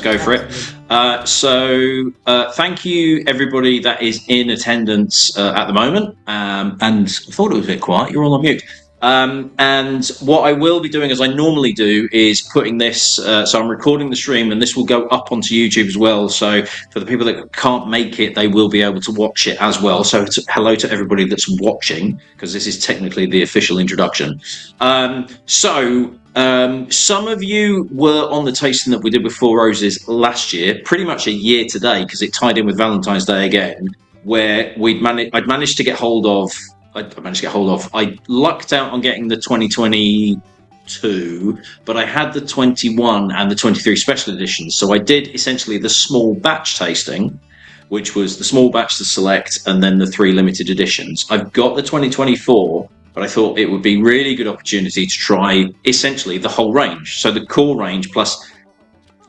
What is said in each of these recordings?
go for it. Thank you, everybody that is in attendance at the moment. And I thought it was a bit quiet. You're all on mute. And what I will be doing, as I normally do, is putting this. So I'm recording the stream, and this will go up onto YouTube as well. So for the people that can't make it, they will be able to watch it as well. So hello to everybody that's watching, because this is technically the official introduction. Some of you were on the tasting that we did with Four Roses last year, pretty much a year today, because it tied in with Valentine's Day again, where I'd managed to get hold of. I lucked out on getting the 2022, but I had the 21 and the 23 special editions. So I did essentially the small batch tasting, which was the small batch, the select, and then the 3 limited editions. I've got the 2024, but I thought it would be a really good opportunity to try essentially the whole range. So the core range plus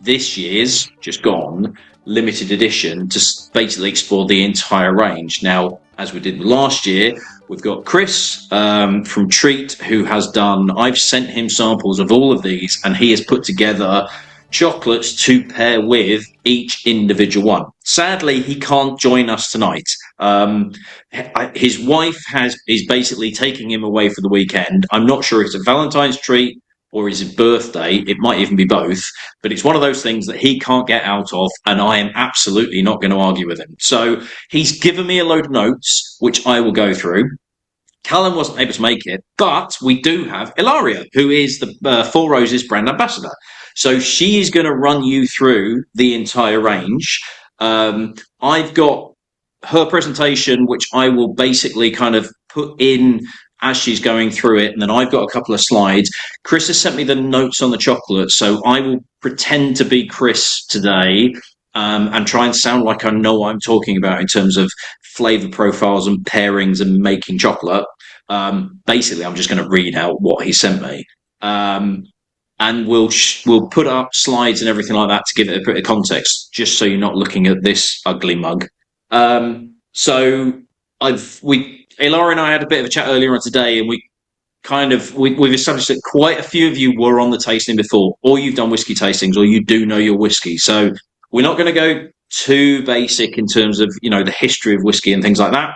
this year's just gone limited edition to basically explore the entire range. Now, as we did last year, we've got Chris from Treat, who has done, I've sent him samples of all of these, and he has put together chocolates to pair with each individual one. Sadly, he can't join us tonight. His wife is basically taking him away for the weekend. I'm not sure if it's a Valentine's treat or is it birthday. It might even be both, but it's one of those things that he can't get out of, and I am absolutely not going to argue with him. So he's given me a load of notes, which I will go through. Callum wasn't able to make it, but we do have Ilaria, who is the Four Roses brand ambassador. So she is going to run you through the entire range. I've got her presentation, which I will basically kind of put in as she's going through it, and then I've got a couple of slides. Chris has sent me the notes on the chocolate, so I will pretend to be Chris today and try and sound like I know what I'm talking about in terms of flavor profiles and pairings and making chocolate. Basically, I'm just going to read out what he sent me. And we'll put up slides and everything like that to give it a bit of context, just so you're not looking at this ugly mug. Ilaria and I had a bit of a chat earlier on today, and we've established that quite a few of you were on the tasting before, or you've done whiskey tastings, or you do know your whiskey. So we're not going to go too basic in terms of, the history of whiskey and things like that,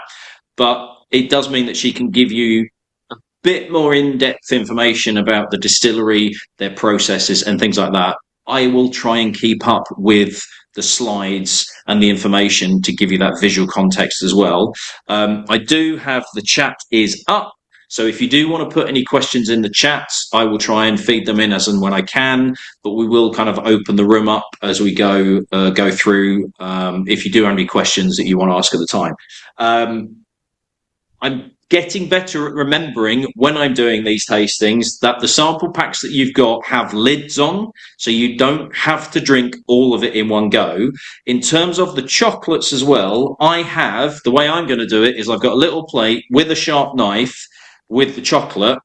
but it does mean that she can give you a bit more in-depth information about the distillery, their processes, and things like that. I will try and keep up with the slides and the information to give you that visual context as well. I do have the chat is up. So if you do want to put any questions in the chat, I will try and feed them in as and when I can, but we will kind of open the room up as we go through if you do have any questions that you want to ask at the time. I'm getting better at remembering when I'm doing these tastings that the sample packs that you've got have lids on, so you don't have to drink all of it in one go. In terms of the chocolates as well, the way I'm going to do it is I've got a little plate with a sharp knife with the chocolate.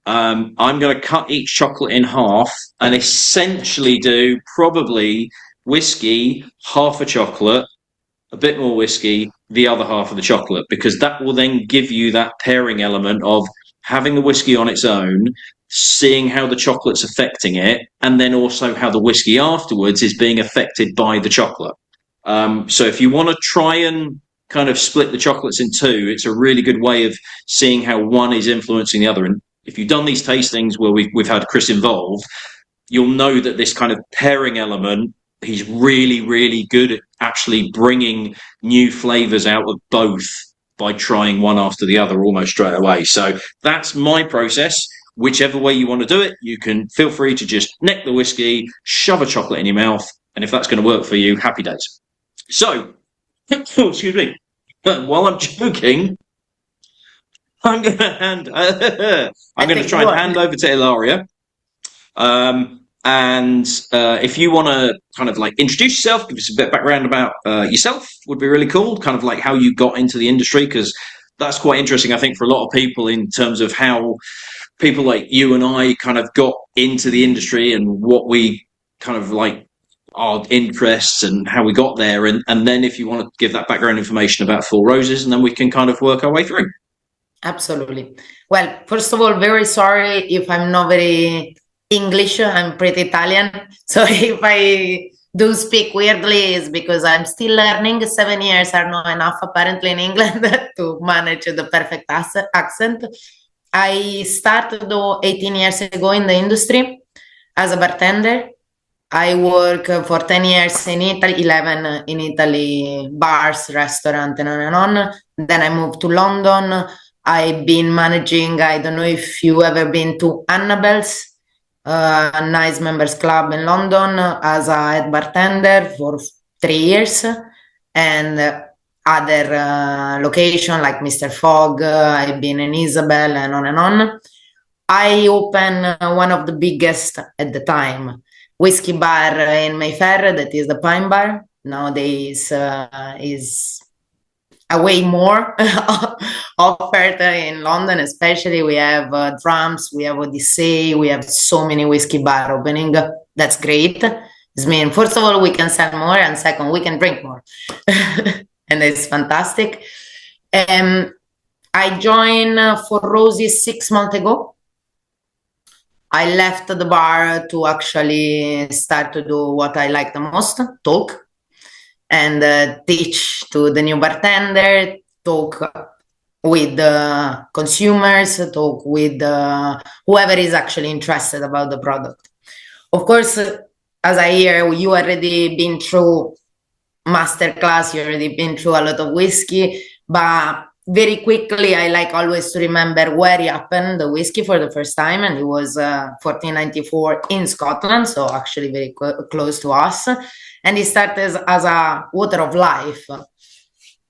I'm going to cut each chocolate in half and essentially do probably whiskey, half a chocolate, a bit more whiskey, the other half of the chocolate, because that will then give you that pairing element of having the whiskey on its own, seeing how the chocolate's affecting it, and then also how the whiskey afterwards is being affected by the chocolate. So if you want to try and kind of split the chocolates in two, it's a really good way of seeing how one is influencing the other. And if you've done these tastings where we've had Chris involved, you'll know that this kind of pairing element, he's really, really good at actually bringing new flavors out of both by trying one after the other almost straight away. So that's my process. Whichever way you want to do it, you can feel free to just neck the whiskey, shove a chocolate in your mouth, and if that's going to work for you, happy days. So, excuse me, while I'm joking, I'm going to try and hand over to Ilaria. And if you want to kind of like introduce yourself, give us a bit of background about yourself, would be really cool. Kind of like how you got into the industry, because that's quite interesting, I think, for a lot of people in terms of how people like you and I kind of got into the industry and what we kind of like our interests and how we got there. And then if you want to give that background information about Four Roses, and then we can kind of work our way through. Absolutely. Well, first of all, very sorry if I'm not very English. I'm pretty Italian. So if I do speak weirdly is because I'm still learning. 7 years are not enough, apparently, in England to manage the perfect accent. I started though 18 years ago in the industry as a bartender. I work for 10 years in Italy, 11 in Italy, bars, restaurant, and on and on. Then I moved to London. I've been managing, I don't know if you ever been to Annabelle's, a nice members club in London as a head bartender for 3 years, and other location like Mr. Fogg. I've been in Isabel and on and on. I opened one of the biggest at the time whiskey bar in Mayfair, that is the Pine Bar. Nowadays is a way more offered in London, especially. We have Drums, we have Odyssey, we have so many whiskey bar opening. That's great. This means, first of all, we can sell more, and second, we can drink more. And it's fantastic. I joined For Roses 6 months ago. I left the bar to actually start to do what I like the most, talk and teach to the new bartender, talk with the consumers, talk with whoever is actually interested about the product. Of course, as I hear, you already been through masterclass, you already been through a lot of whiskey, but very quickly, I like always to remember where it happened, the whiskey for the first time, and it was 1494 in Scotland, so actually very close to us. And it started as a water of life.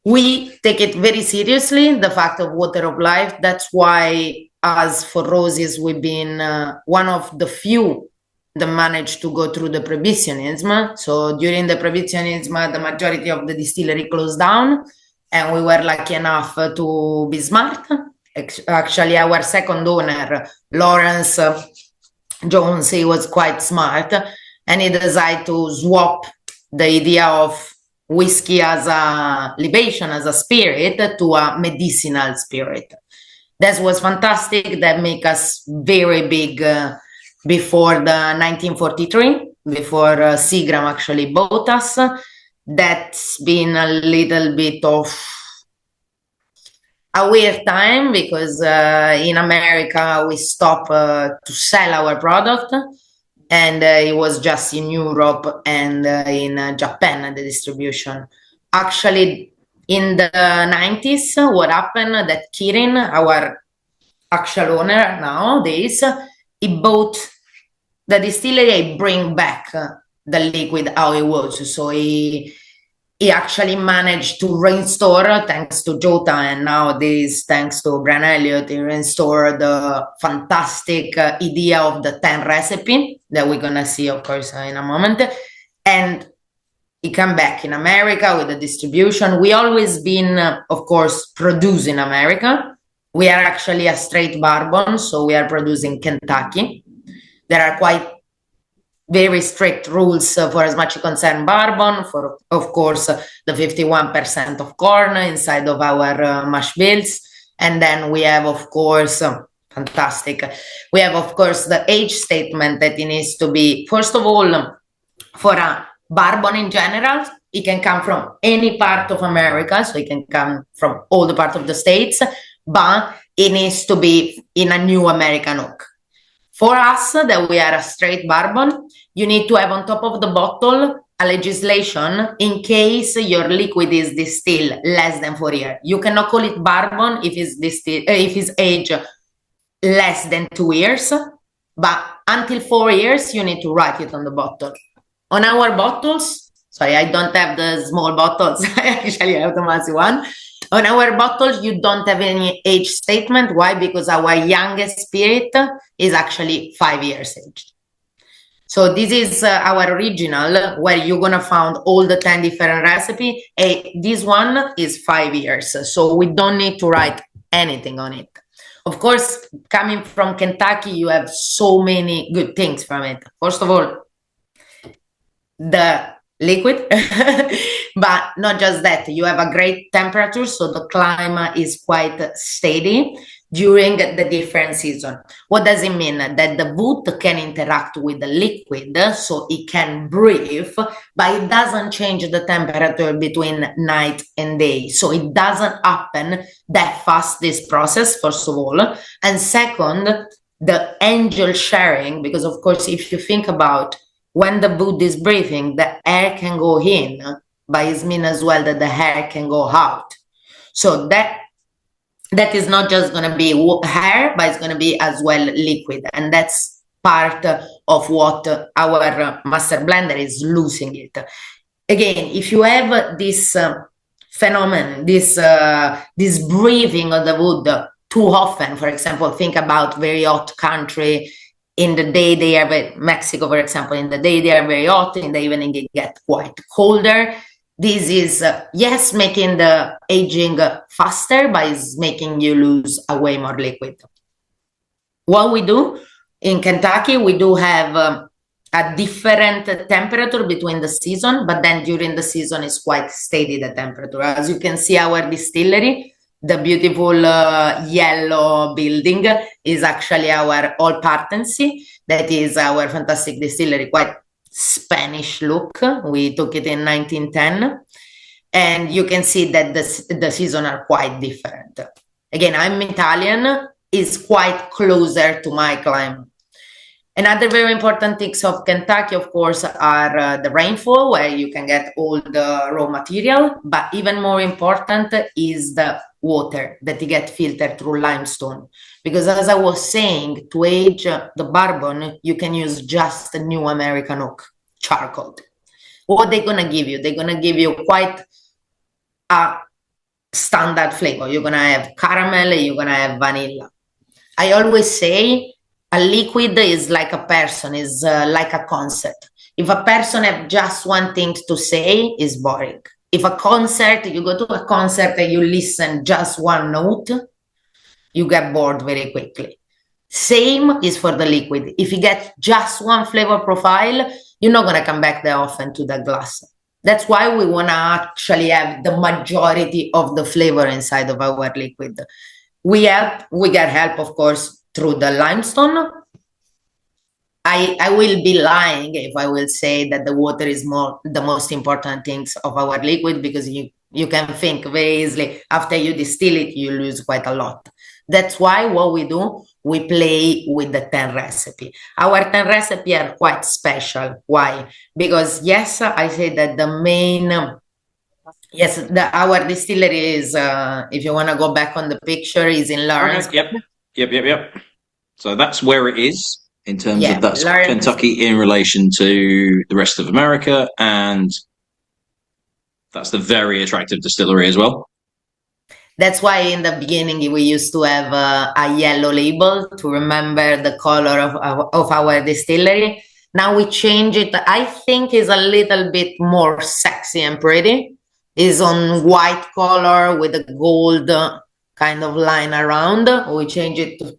We take it very seriously, the fact of water of life. That's why, as For Roses, we've been one of the few that managed to go through the prohibitionism. So during the prohibitionism, the majority of the distillery closed down, and we were lucky enough to be smart. Actually, our second owner, Lawrence Jones, he was quite smart, and he decided to swap the idea of whiskey as a libation, as a spirit, to a medicinal spirit. That was fantastic. That made us very big before the 1943, before Seagram actually bought us. That's been a little bit of a weird time because in America we stopped to sell our product, and it was just in Europe and in Japan, the distribution. Actually, in the 90s, what happened that Kirin, our actual owner nowadays, he bought the distillery, he bring back the liquid how it was. So he actually managed to restore, thanks to Jota, and nowadays thanks to Brian Elliott, he restored the fantastic idea of the 10 recipe that we're gonna see, of course, in a moment. And he come back in America with the distribution. We always been, of course, produced in America. We are actually a straight bourbon, so we are producing Kentucky. There are quite very strict rules for as much concern bourbon, for, of course, the 51% of corn inside of our mash bills. And then we have, of course, fantastic. We have, of course, the age statement that it needs to be, first of all, for a bourbon in general, it can come from any part of America, so it can come from all the parts of the States, but it needs to be in a new American oak. For us, that we are a straight bourbon, you need to have on top of the bottle a legislation in case your liquid is distilled less than 4 years. You cannot call it bourbon if it's aged less than 2 years, but until 4 years, you need to write it on the bottle. On our bottles, sorry, I don't have the small bottles, I actually have the massive one. On our bottles, you don't have any age statement. Why? Because our youngest spirit is actually 5 years aged. So this is our original, where you're gonna find all the 10 different recipes. This one is 5 years, so we don't need to write anything on it. Of course, coming from Kentucky, you have so many good things from it. First of all, the liquid, but not just that, you have a great temperature, so the climate is quite steady. during the different season. What does it mean? That the wood can interact with the liquid, so it can breathe, but it doesn't change the temperature between night and day. So it doesn't happen that fast, this process, first of all. And second, the angel sharing, because of course, if you think about when the wood is breathing, the air can go in, but it means as well that the air can go out. So that is not just going to be hair, but it's going to be as well liquid. And that's part of what our master blender is losing it. Again, if you have this phenomenon, this breathing of the wood too often, for example, think about very hot country, in the day they are, Mexico, for example, in the day they are very hot, in the evening it gets quite colder. This is, yes, making the aging faster, but it's making you lose way more liquid. What we do in Kentucky, we do have a different temperature between the season, but then during the season is quite steady, the temperature. As you can see, our distillery, the beautiful yellow building, is actually our old patency. That is our fantastic distillery, quite Spanish look. We took it in 1910, and you can see that the season are quite different. Again, I'm Italian, is quite closer to my climate. Another very important things of Kentucky, of course, are the rainfall, where you can get all the raw material, but even more important is the water that you get filtered through limestone. Because as I was saying, to age the bourbon, you can use just a new American oak charcoal. What they're going to give you? They're going to give you quite a standard flavor. You're going to have caramel, you're going to have vanilla. I always say a liquid is like a person, is like a concept. If a person have just one thing to say, is boring. If a concert, you go to a concert and you listen just one note, you get bored very quickly. Same is for the liquid. If you get just one flavor profile, you're not going to come back that often to the glass. That's why we want to actually have the majority of the flavor inside of our liquid. We get help, of course, through the limestone. I will be lying if I will say that the water is the most important things of our liquid, because you can think very easily after you distill it, you lose quite a lot. That's why what we do, we play with the 10 recipe. Our 10 recipe are quite special. Why? Because yes, I say that the main, yes, our distillery is, if you want to go back on the picture, is in Lawrence. Okay. Yep. So that's where it is in terms of that's Kentucky in relation to the rest of America, and that's the very attractive distillery as well. That's why in the beginning we used to have a yellow label to remember the color of our distillery. Now we change it. I think is a little bit more sexy and pretty. Is on white color with a gold kind of line around. We change it to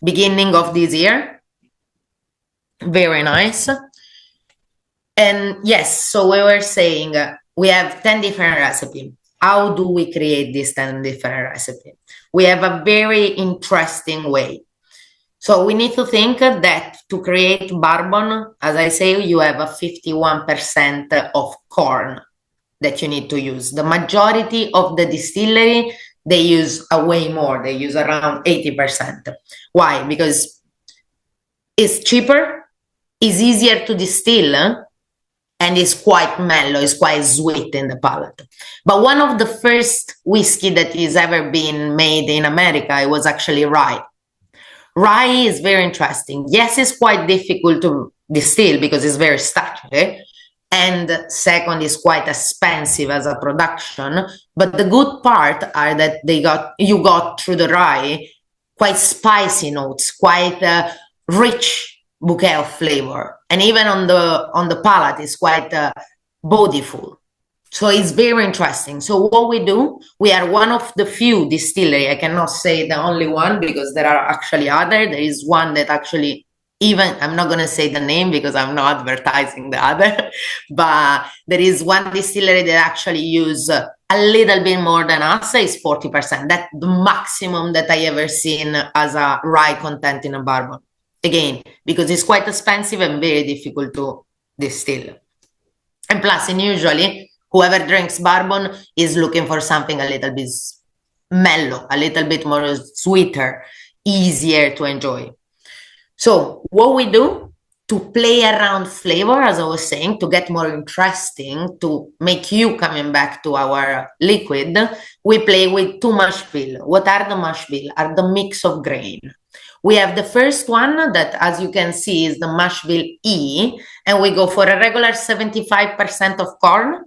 beginning of this year. Very nice. And yes, so we were saying we have 10 different recipes. How do we create these 10 different recipes? We have a very interesting way. So we need to think that to create bourbon, as I say, you have a 51% of corn that you need to use. The majority of the distillery, they use a way more. They use around 80%. Why? Because it's cheaper, it's easier to distill, and it's quite mellow, it's quite sweet in the palate. But one of the first whiskey that is ever been made in America, it was actually rye. Rye is very interesting. Yes, it's quite difficult to distill because it's very starchy. And second, is quite expensive as a production. But the good part are that you got through the rye quite spicy notes, quite rich bouquet of flavor, and even on the palate is quite bodyful. So it's very interesting. So what we do, we are one of the few distillery. I cannot say the only one because there are actually other. There is one that actually, even I'm not going to say the name because I'm not advertising the other, but there is one distillery that actually use a little bit more than us is 40%. That's the maximum that I ever seen as a rye content in a bourbon. Again, because it's quite expensive and very difficult to distill. And plus, and usually, whoever drinks bourbon is looking for something a little bit mellow, a little bit more sweeter, easier to enjoy. So what we do to play around flavor, as I was saying, to get more interesting, to make you coming back to our liquid, we play with two mash bill. What are the mash bill? Are the mix of grain. We have the first one that, as you can see, is the mash bill E, and we go for a regular 75% of corn,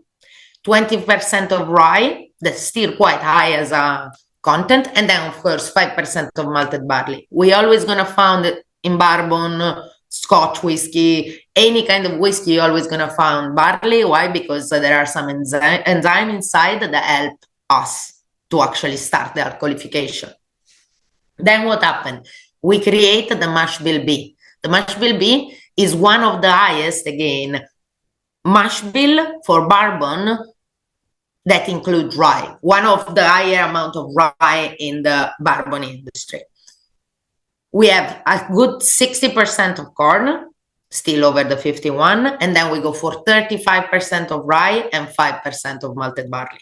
20% of rye, that's still quite high as a content, and then of course 5% of malted barley. We always gonna find it in bourbon, Scotch whiskey, any kind of whiskey, you're always gonna find barley. Why? Because there are some enzyme inside that help us to actually start the alcoholification. Then what happened? We create the mash bill B. The mash bill B is one of the highest, again, mash bill for bourbon that include rye, one of the higher amount of rye in the bourbon industry. We have a good 60% of corn, still over the 51, and then we go for 35% of rye and 5% of malted barley.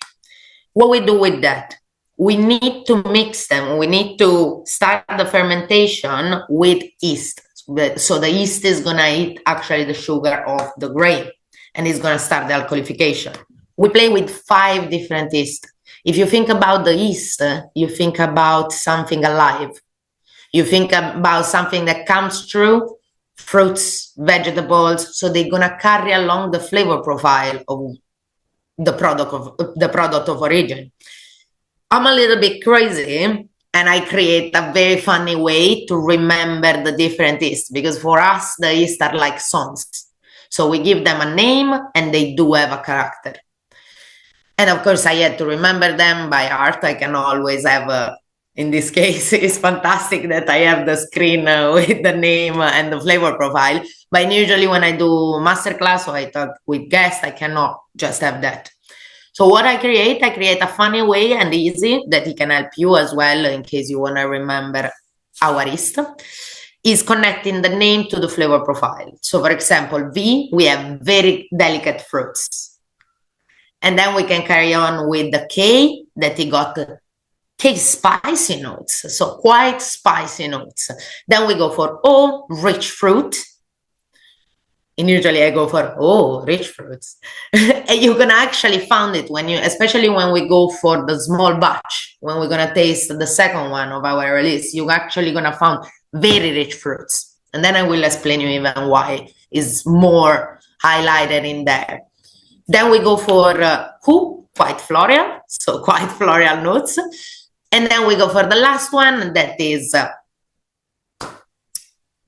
What we do with that? We need to mix them. We need to start the fermentation with yeast. So the yeast is going to eat actually the sugar of the grain, and it's going to start the alcoholification. We play with 5 different yeast. If you think about the yeast, you think about something alive. You think about something that comes through fruits, vegetables, so they're going to carry along the flavor profile of the product of origin. I'm a little bit crazy, and I create a very funny way to remember the different yeast, because for us, the yeast are like songs. So we give them a name, and they do have a character. And of course, I had to remember them by heart. I can always have in this case, it's fantastic that I have the screen with the name and the flavor profile. But usually when I do masterclass or I talk with guests, I cannot just have that. So what I create a funny way and easy that it can help you as well in case you want to remember our yeast, is connecting the name to the flavor profile. So for example, V, we have very delicate fruits. And then we can carry on with the K, that it got K spicy notes, so quite spicy notes. Then we go for O, rich fruit. And usually I go for, oh, rich fruits. And you can actually find it when you, especially when we go for the small batch, when we're going to taste the second one of our release, you're actually going to find very rich fruits. And then I will explain you even why is more highlighted in there. Then we go for Q, quite floral, so quite floral notes. And then we go for the last one, that is,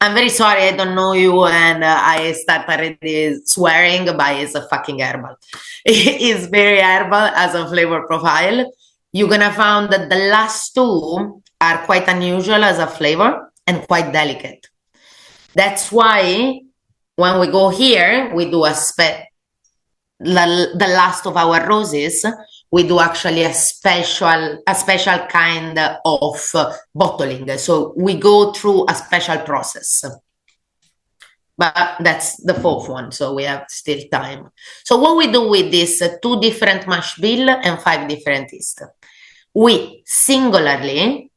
I'm very sorry, I don't know you, and I start already swearing, but it's a fucking herbal. It's very herbal as a flavor profile. You're gonna find that the last two are quite unusual as a flavor and quite delicate. That's why when we go here, we do the last of our roses, we do actually a special kind of bottling. So we go through a special process. But that's the fourth one, so we have still time. So what we do with this 2 different mash bill and 5 different yeast, we singularly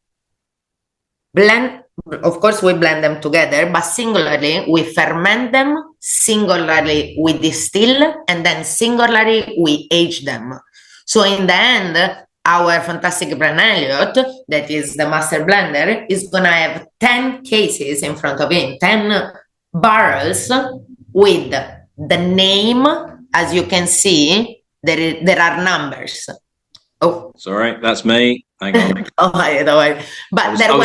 blend. Of course, we blend them together, but singularly, we ferment them, singularly, we distill, and then singularly, we age them. So in the end, our fantastic Brand Elliot, that is the master blender, is going to have 10 cases in front of him, 10 barrels with the name. As you can see, there are numbers. Oh, sorry, that's me. Hang on. Oh, but I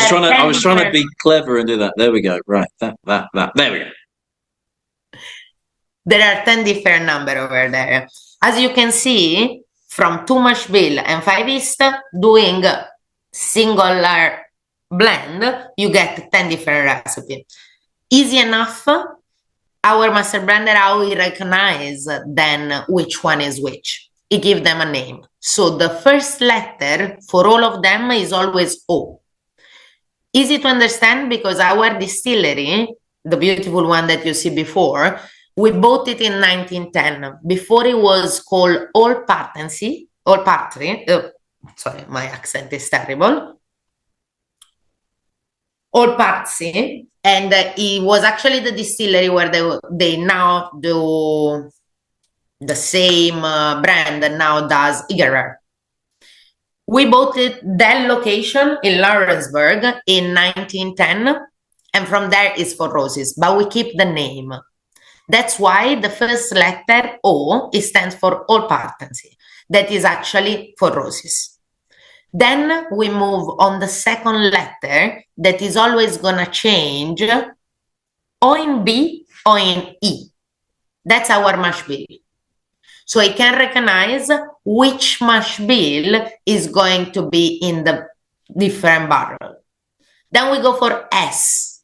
was trying to be clever and do that. There we go. Right, that. There we go. There are 10 different numbers over there. As you can see, from 2 mash bill and 5 yeast, doing singular blend, you get 10 different recipes. Easy enough. Our master blender, how we recognize then which one is which. it gives them a name. So the first letter for all of them is always O. Easy to understand because our distillery, the beautiful one that you see before, we bought it in 1910. Before it was called All Partensy, All Partry. Sorry, my accent is terrible. All Partsy, and it was actually the distillery where they now do the same brand that now does Igerer. We bought that location in Lawrenceburg in 1910, and from there is For Roses, but we keep the name. That's why the first letter O stands for All Partensy. That is actually For Roses. Then we move on the second letter that is always gonna change, or in B or in E. That's our mash bill. So I can recognize which mash bill is going to be in the different barrel. Then we go for S.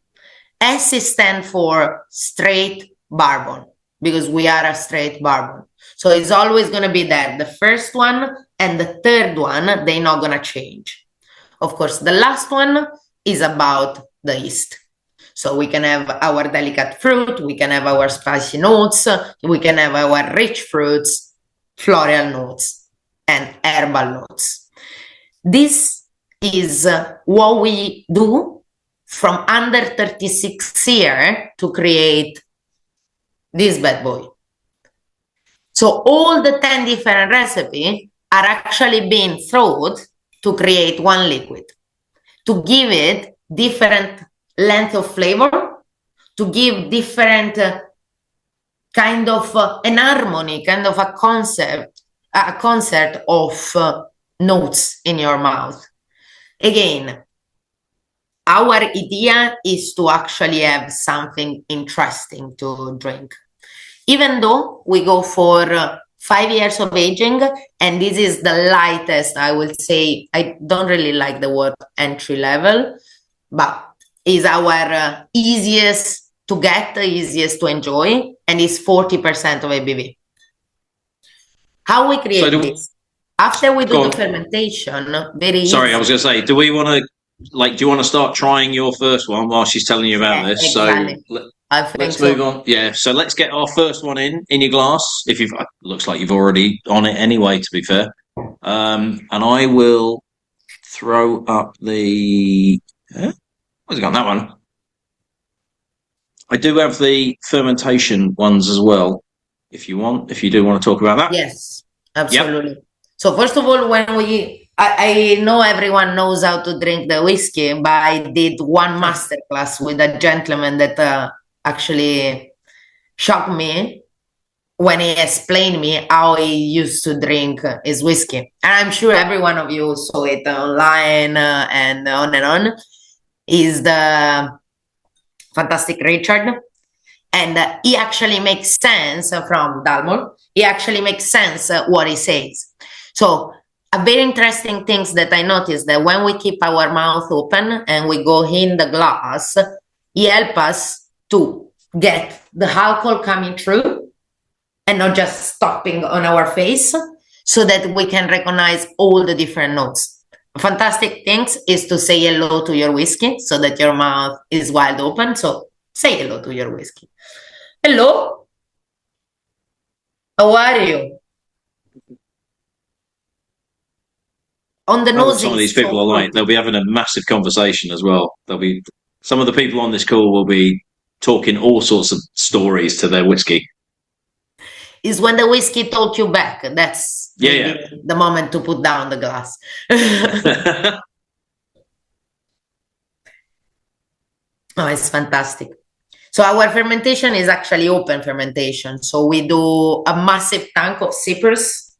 S stands for straight bourbon because we are a straight bourbon. So it's always going to be there. The first one and the third one, they're not going to change. Of course, the last one is about the yeast. So we can have our delicate fruit, we can have our spicy notes, we can have our rich fruits, floral notes, and herbal notes. This is what we do from under 36 years to create this bad boy. So all the 10 different recipes are actually being thrown to create one liquid, to give it different length of flavor, to give different kind of an harmony, kind of a concert of notes in your mouth. Again, our idea is to actually have something interesting to drink. Even though we go for 5 years of aging, and this is the lightest, I will say, I don't really like the word entry level, but is our easiest to get, easiest to enjoy, and is 40% of ABV. How we create this? After we do the fermentation, very easy. Sorry, I was going to say, do you want to start trying your first one while she's telling you about this? Exactly. So let's move on. Yeah, so let's get our first one in your glass. If you've, looks like you've already on it anyway, to be fair. And I will throw up the. Where's it gone? That one. I do have the fermentation ones as well. If you do want to talk about that. Yes, absolutely. Yep. So first of all, I know everyone knows how to drink the whiskey, but I did one masterclass with a gentleman that actually shocked me when he explained me how he used to drink his whiskey. And I'm sure every one of you saw it online and on. Is the fantastic Richard. And he actually makes sense from Dalmor. He actually makes sense what he says. So a very interesting thing that I noticed that when we keep our mouth open and we go in the glass, he helps us to get the alcohol coming through and not just stopping on our face so that we can recognize all the different notes. Fantastic things is to say hello to your whiskey so that your mouth is wide open. So say hello to your whiskey. Hello? How are you? On the nose. Some of these people are like, they'll be having a massive conversation as well. Some of the people on this call will be talking all sorts of stories to their whiskey. Is when the whiskey talk you back. That's the moment to put down the glass. Oh, it's fantastic. So our fermentation is actually open fermentation. So we do a massive tank of sippers,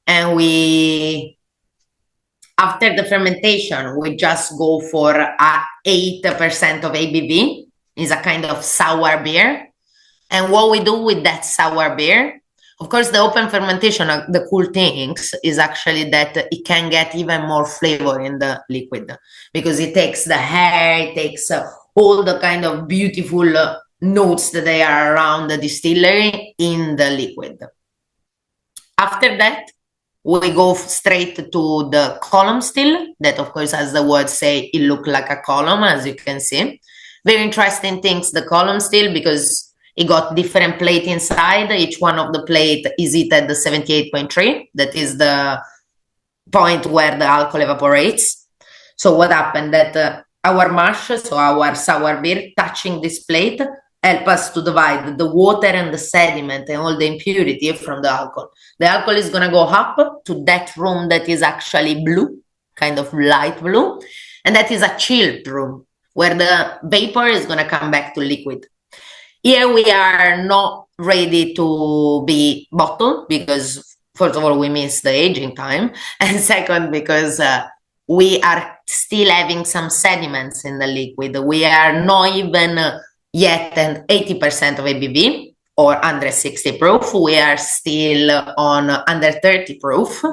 and after the fermentation, we just go for 8% of ABV. It's a kind of sour beer. And what we do with that sour beer, of course, the open fermentation, the cool things is actually that it can get even more flavor in the liquid because it takes the hair, it takes all the kind of beautiful notes that they are around the distillery in the liquid. After that, we go straight to the column still. That, of course, as the words say, it looks like a column, as you can see. Very interesting things, the column still, because it got different plate inside. Each one of the plate is heated at 78.3. That is the point where the alcohol evaporates. So what happened that our mash, so our sour beer, touching this plate, help us to divide the water and the sediment and all the impurity from the alcohol. The alcohol is going to go up to that room that is actually blue, kind of light blue, and that is a chilled room where the vapor is going to come back to liquid. Here we are not ready to be bottled because, first of all, we miss the aging time, and second, because we are still having some sediments in the liquid. We are not even yet at 80% of ABV or under 60 proof. We are still on under 30 proof,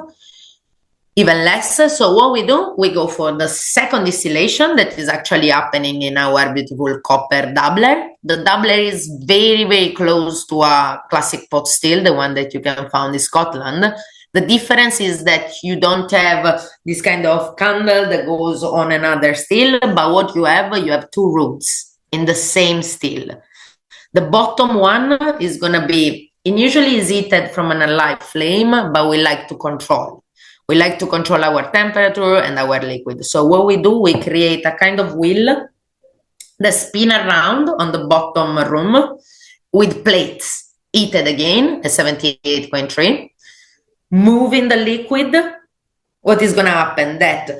even less. So what we do, we go for the second distillation that is actually happening in our beautiful copper doubler. The doubler is very, very close to a classic pot still, the one that you can find in Scotland. The difference is that you don't have this kind of candle that goes on another still, but what you have two roots in the same still. The bottom one is going to be, it usually is heated from an alive flame, but we like to control. We like to control our temperature and our liquid. So what we do, we create a kind of wheel that spin around on the bottom room with plates heated again at 78.3. Moving the liquid, what is going to happen? That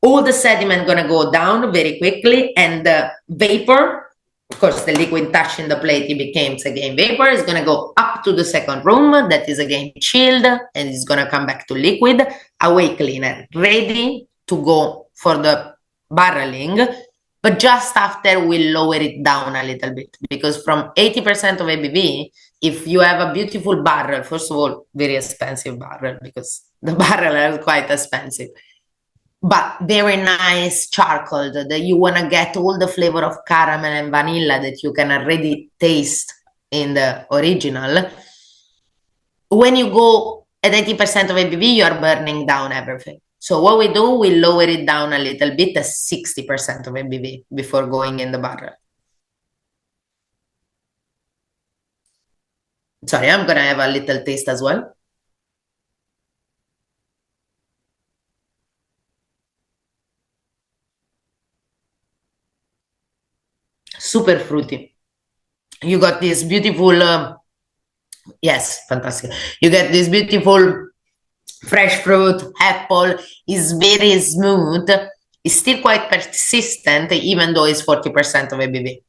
all the sediment going to go down very quickly, and the vapor, of course, the liquid touching the plate, it becomes again vapor, is going to go up to the second room that is again chilled and is going to come back to liquid, away cleaner, ready to go for the barreling. But just after we lower it down a little bit, because from 80% of ABV, if you have a beautiful barrel, first of all, very expensive barrel, because the barrel are quite expensive, but very nice charcoal that you want to get all the flavor of caramel and vanilla that you can already taste in the original. When you go at 80% of ABV, you are burning down everything. So what we do, we lower it down a little bit at 60% of ABV before going in the barrel. Sorry, I'm going to have a little taste as well. Super fruity. You got this beautiful, yes, fantastic. You get this beautiful fresh fruit, apple, is very smooth. It's still quite persistent, even though it's 40% of ABV.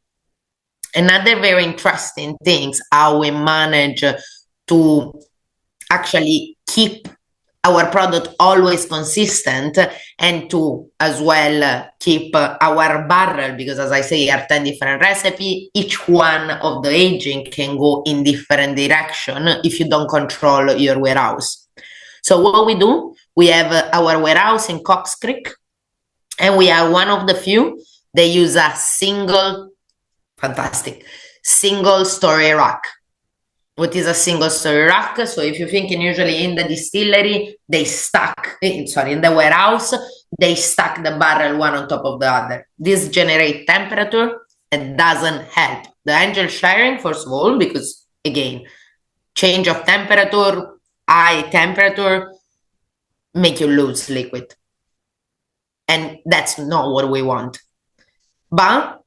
Another very interesting thing, how we manage to actually keep our product always consistent and to as well keep our barrel, because as I say, are 10 different recipes. Each one of the aging can go in different direction if you don't control your warehouse. So what we do, we have our warehouse in Cox Creek, and we are one of the few that use a single story rack. What is a single story rack? So if you're thinking usually in the distillery, they stack, in the warehouse, they stack the barrel one on top of the other. This generates temperature and doesn't help the angel sharing, first of all, because again, change of temperature, high temperature, make you lose liquid. And that's not what we want. But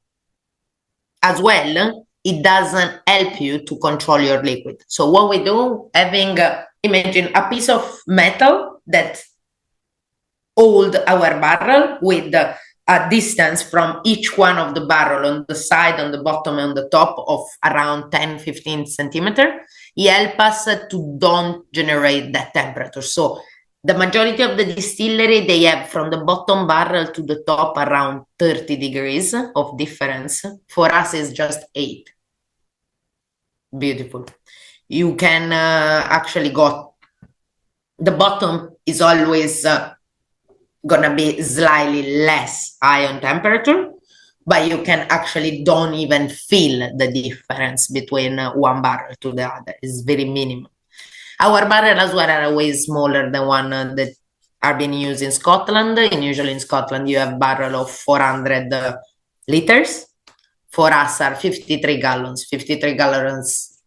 as well, it doesn't help you to control your liquid. So what we do, having, imagine a piece of metal that hold our barrel with a distance from each one of the barrel on the side, on the bottom, and on the top of around 10-15 centimeter. It helps us to don't generate that temperature. So the majority of the distillery, they have from the bottom barrel to the top around 30 degrees of difference. For us, it's just 8. Beautiful. You can actually go, the bottom is always gonna be slightly less high on temperature, but you can actually don't even feel the difference between one barrel to the other. It's very minimal. Our barrel as well are way smaller than one that are being used in Scotland. And usually in Scotland you have barrel of 400 liters. For us are 53 gallons. 53 gallons,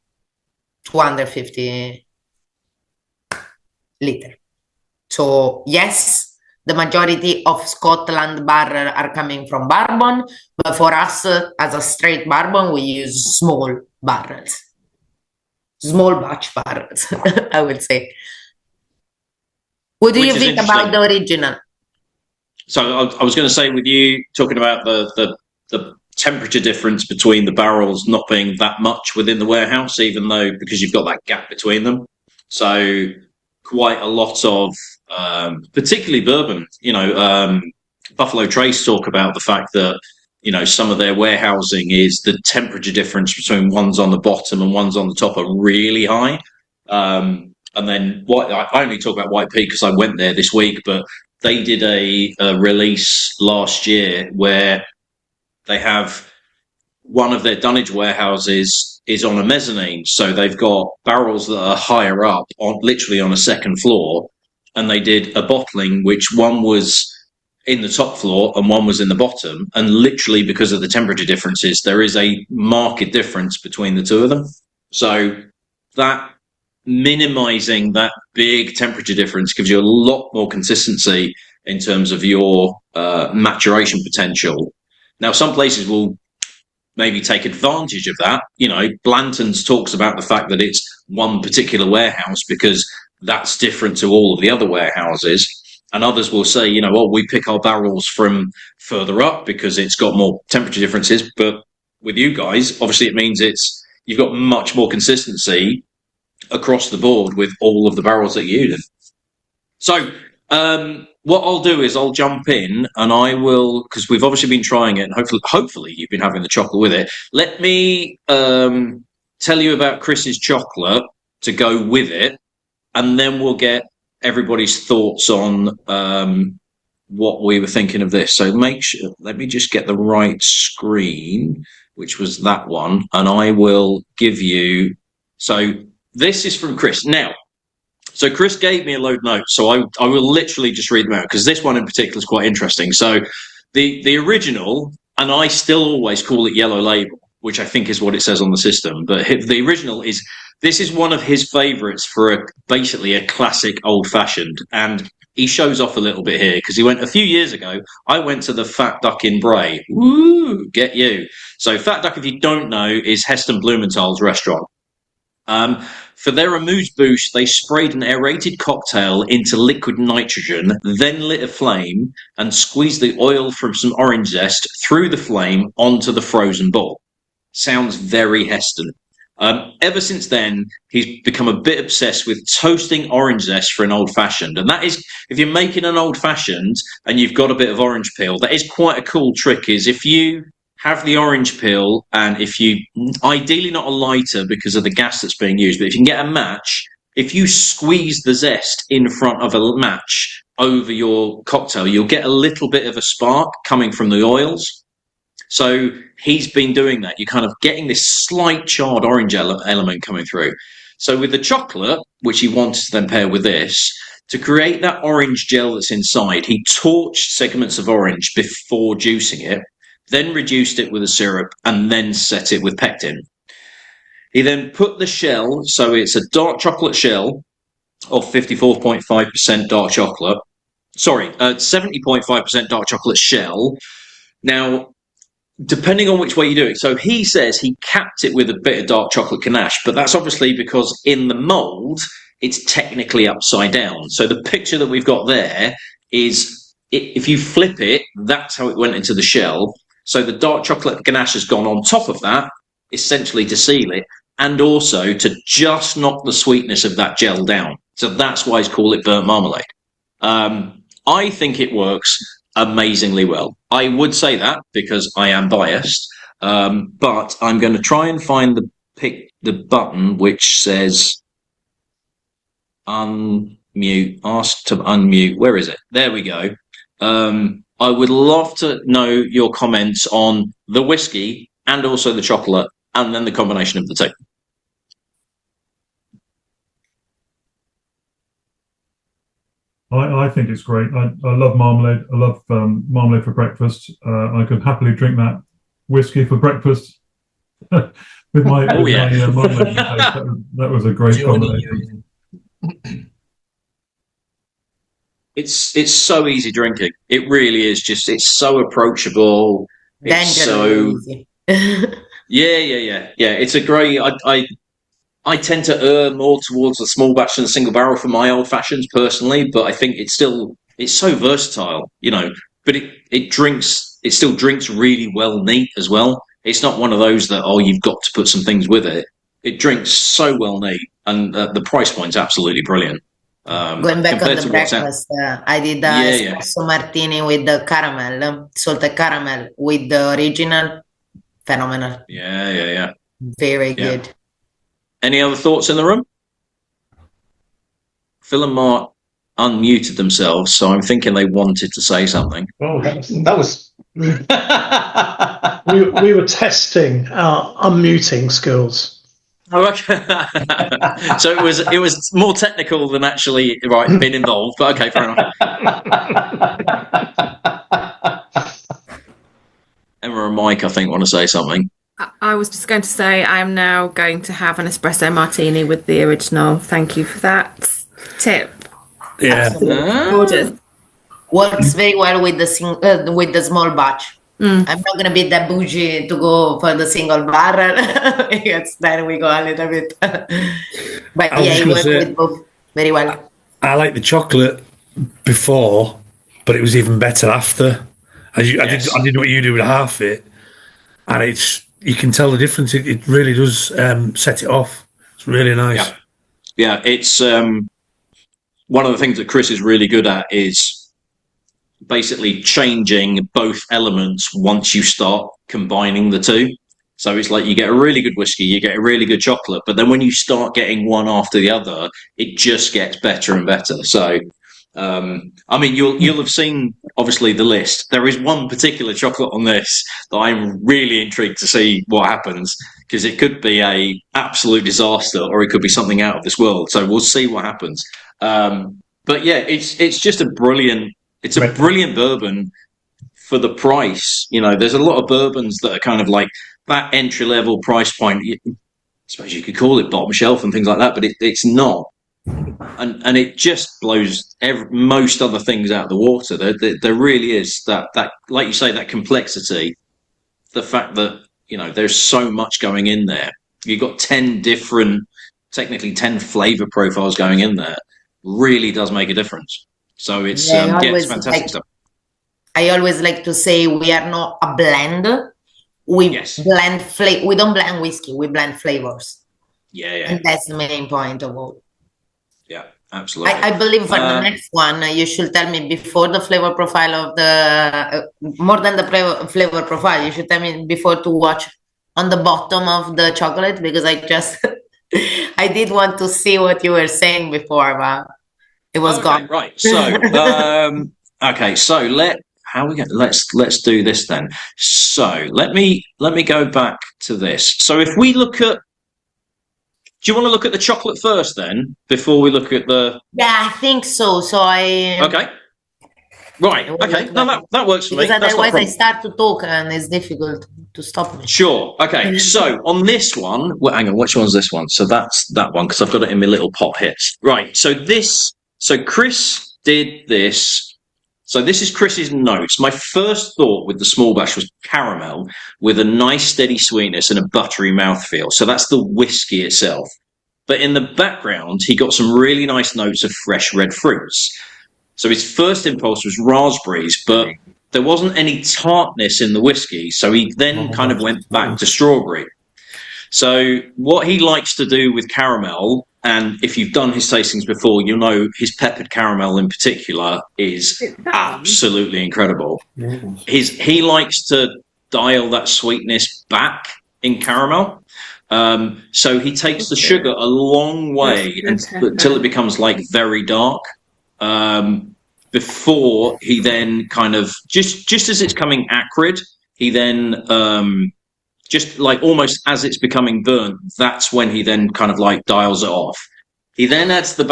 250 liter. So yes, the majority of Scotland barrel are coming from bourbon, but for us as a straight bourbon, we use small barrels. Small batch barrels, I would say. What do you think about the original? So I was going to say, with you talking about the temperature difference between the barrels not being that much within the warehouse, even though because you've got that gap between them. So quite a lot of, particularly bourbon, Buffalo Trace talk about the fact that, some of their warehousing is the temperature difference between ones on the bottom and ones on the top are really high. And then I only talk about White Peak because I went there this week, but they did a release last year where they have one of their dunnage warehouses is on a mezzanine. So they've got barrels that are higher up, literally on a second floor. And they did a bottling, which one was in the top floor and one was in the bottom. And literally because of the temperature differences, there is a marked difference between the two of them. So that minimizing that big temperature difference gives you a lot more consistency in terms of your maturation potential. Now, some places will maybe take advantage of that. Blanton's talks about the fact that it's one particular warehouse because that's different to all of the other warehouses. And others will say, we pick our barrels from further up because it's got more temperature differences. But with you guys, obviously it means you've got much more consistency across the board with all of the barrels that you're using. So what I'll do is I'll jump in and I will, because we've obviously been trying it and hopefully you've been having the chocolate with it. Let me tell you about Chris's chocolate to go with it, and then we'll get everybody's thoughts on what we were thinking of this. So let me just get the right screen, which was that one, and I will give you. So this is from Chris. Now, so Chris gave me a load of notes, so I will literally just read them out because this one in particular is quite interesting. So the original, and I still always call it yellow label, which I think is what it says on the system, but the original this is one of his favourites for basically a classic old-fashioned, and he shows off a little bit here because he went a few years ago. I went to the Fat Duck in Bray. Woo, get you. So Fat Duck, if you don't know, is Heston Blumenthal's restaurant. For their amuse-bouche, they sprayed an aerated cocktail into liquid nitrogen, then lit a flame and squeezed the oil from some orange zest through the flame onto the frozen ball. Sounds very Heston. Ever since then, he's become a bit obsessed with toasting orange zest for an old-fashioned. And that is, if you're making an old-fashioned and you've got a bit of orange peel, that is quite a cool trick, is if you have the orange peel, and if you, ideally not a lighter because of the gas that's being used, but if you can get a match, if you squeeze the zest in front of a match over your cocktail, you'll get a little bit of a spark coming from the oils. So he's been doing that. You're kind of getting this slight charred orange element coming through. So with the chocolate, which he wanted to then pair with this, to create that orange gel that's inside, he torched segments of orange before juicing it, then reduced it with a syrup, and then set it with pectin. He then put the shell, so it's a dark chocolate shell of 54.5% dark chocolate. Sorry, 70.5% dark chocolate shell. Now, depending on which way you do it, so he says he capped it with a bit of dark chocolate ganache, but that's obviously because in the mould, it's technically upside down. So the picture that we've got there is, if you flip it, that's how it went into the shell. So the dark chocolate ganache has gone on top of that, essentially to seal it, and also to just knock the sweetness of that gel down. So that's why he's called it burnt marmalade. I think it works amazingly well. I would say that because I am biased, but I'm going to try and find the button which says unmute, ask to unmute. Where is it? There we go. I would love to know your comments on the whiskey and also the chocolate, and then the combination of the two. I think it's great. I love marmalade. I love marmalade for breakfast. I could happily drink that whiskey for breakfast with my, marmalade. That was a great combination. It's so easy drinking. It really is. It's so approachable. It's so easy. yeah. It's a great. I tend to err more towards the small batch than the single barrel for my old fashions personally, but I think it's so versatile, But it still drinks really well neat as well. It's not one of those that you've got to put some things with it. It drinks so well neat, and the price point's absolutely brilliant. Going back on the breakfast, I did espresso martini with the caramel, salted caramel with the original. Phenomenal. Yeah. Very good. Any other thoughts in the room? Phil and Mark unmuted themselves, so I'm thinking they wanted to say something. Oh, that was we were testing our unmuting skills. Oh, okay. So it was more technical than actually being involved, but okay, fair enough. Emma and Mike, I think, want to say something. I was just going to say I'm now going to have an espresso martini with the original. Thank you for that tip. Yeah, Gorgeous. Works very well with the small batch. I'm not gonna be that bougie to go for the single barrel. Yes, then we go a little bit. But it works with both very well. I like the chocolate before, but it was even better after. I did what you do with half it, and you can tell the difference. It really does set it off. It's really nice. Yeah, it's one of the things that Chris is really good at is basically changing both elements once you start combining the two. So it's like you get a really good whiskey, you get a really good chocolate, but then when you start getting one after the other, it just gets better and better. So, you'll have seen, obviously, the list. There is one particular chocolate on this that I'm really intrigued to see what happens, because it could be a absolute disaster or it could be something out of this world. So we'll see what happens. But yeah, it's just a brilliant bourbon for the price. There's a lot of bourbons that are kind of like that entry level price point. I suppose you could call it bottom shelf and things like that, but it's not. And it just blows most other things out of the water. There really is that, like you say, that complexity. The fact that there's so much going in there. You've got 10 flavor profiles going in there. Really does make a difference. So it's it's fantastic stuff. I always like to say we are not a blend. We blend we don't blend whiskey. We blend flavors. Yeah. And that's the main point of all. Yeah, absolutely. I believe for the next one, you should tell me before the flavor profile of the more than the flavor profile. You should tell me before to watch on the bottom of the chocolate, because I just I did want to see what you were saying before, but it was gone. Right. So so let's do this then. So let me go back to this. So if we look at, do you want to look at the chocolate first then before we look at the? Yeah, I think so. Okay. Right. Okay. No, that works for me. Because otherwise I start to talk and it's difficult to stop me. Sure. Okay. So on this one, hang on. Which one's this one? So that's that one, because I've got it in my little pot hits. Right. So Chris did this. So this is Chris's notes. My first thought with the small batch was caramel with a nice steady sweetness and a buttery mouthfeel. So that's the whiskey itself. But in the background, he got some really nice notes of fresh red fruits. So his first impulse was raspberries, but there wasn't any tartness in the whiskey. So he then kind of went back to strawberry. So what he likes to do with caramel, and if you've done his tastings before, you'll know his peppered caramel in particular is absolutely incredible. He likes to dial that sweetness back in caramel. So he takes the sugar a long way until it becomes like very dark. Before he then kind of, just as it's coming acrid, he then just like almost as it's becoming burnt, that's when he then kind of like dials it off. He then adds the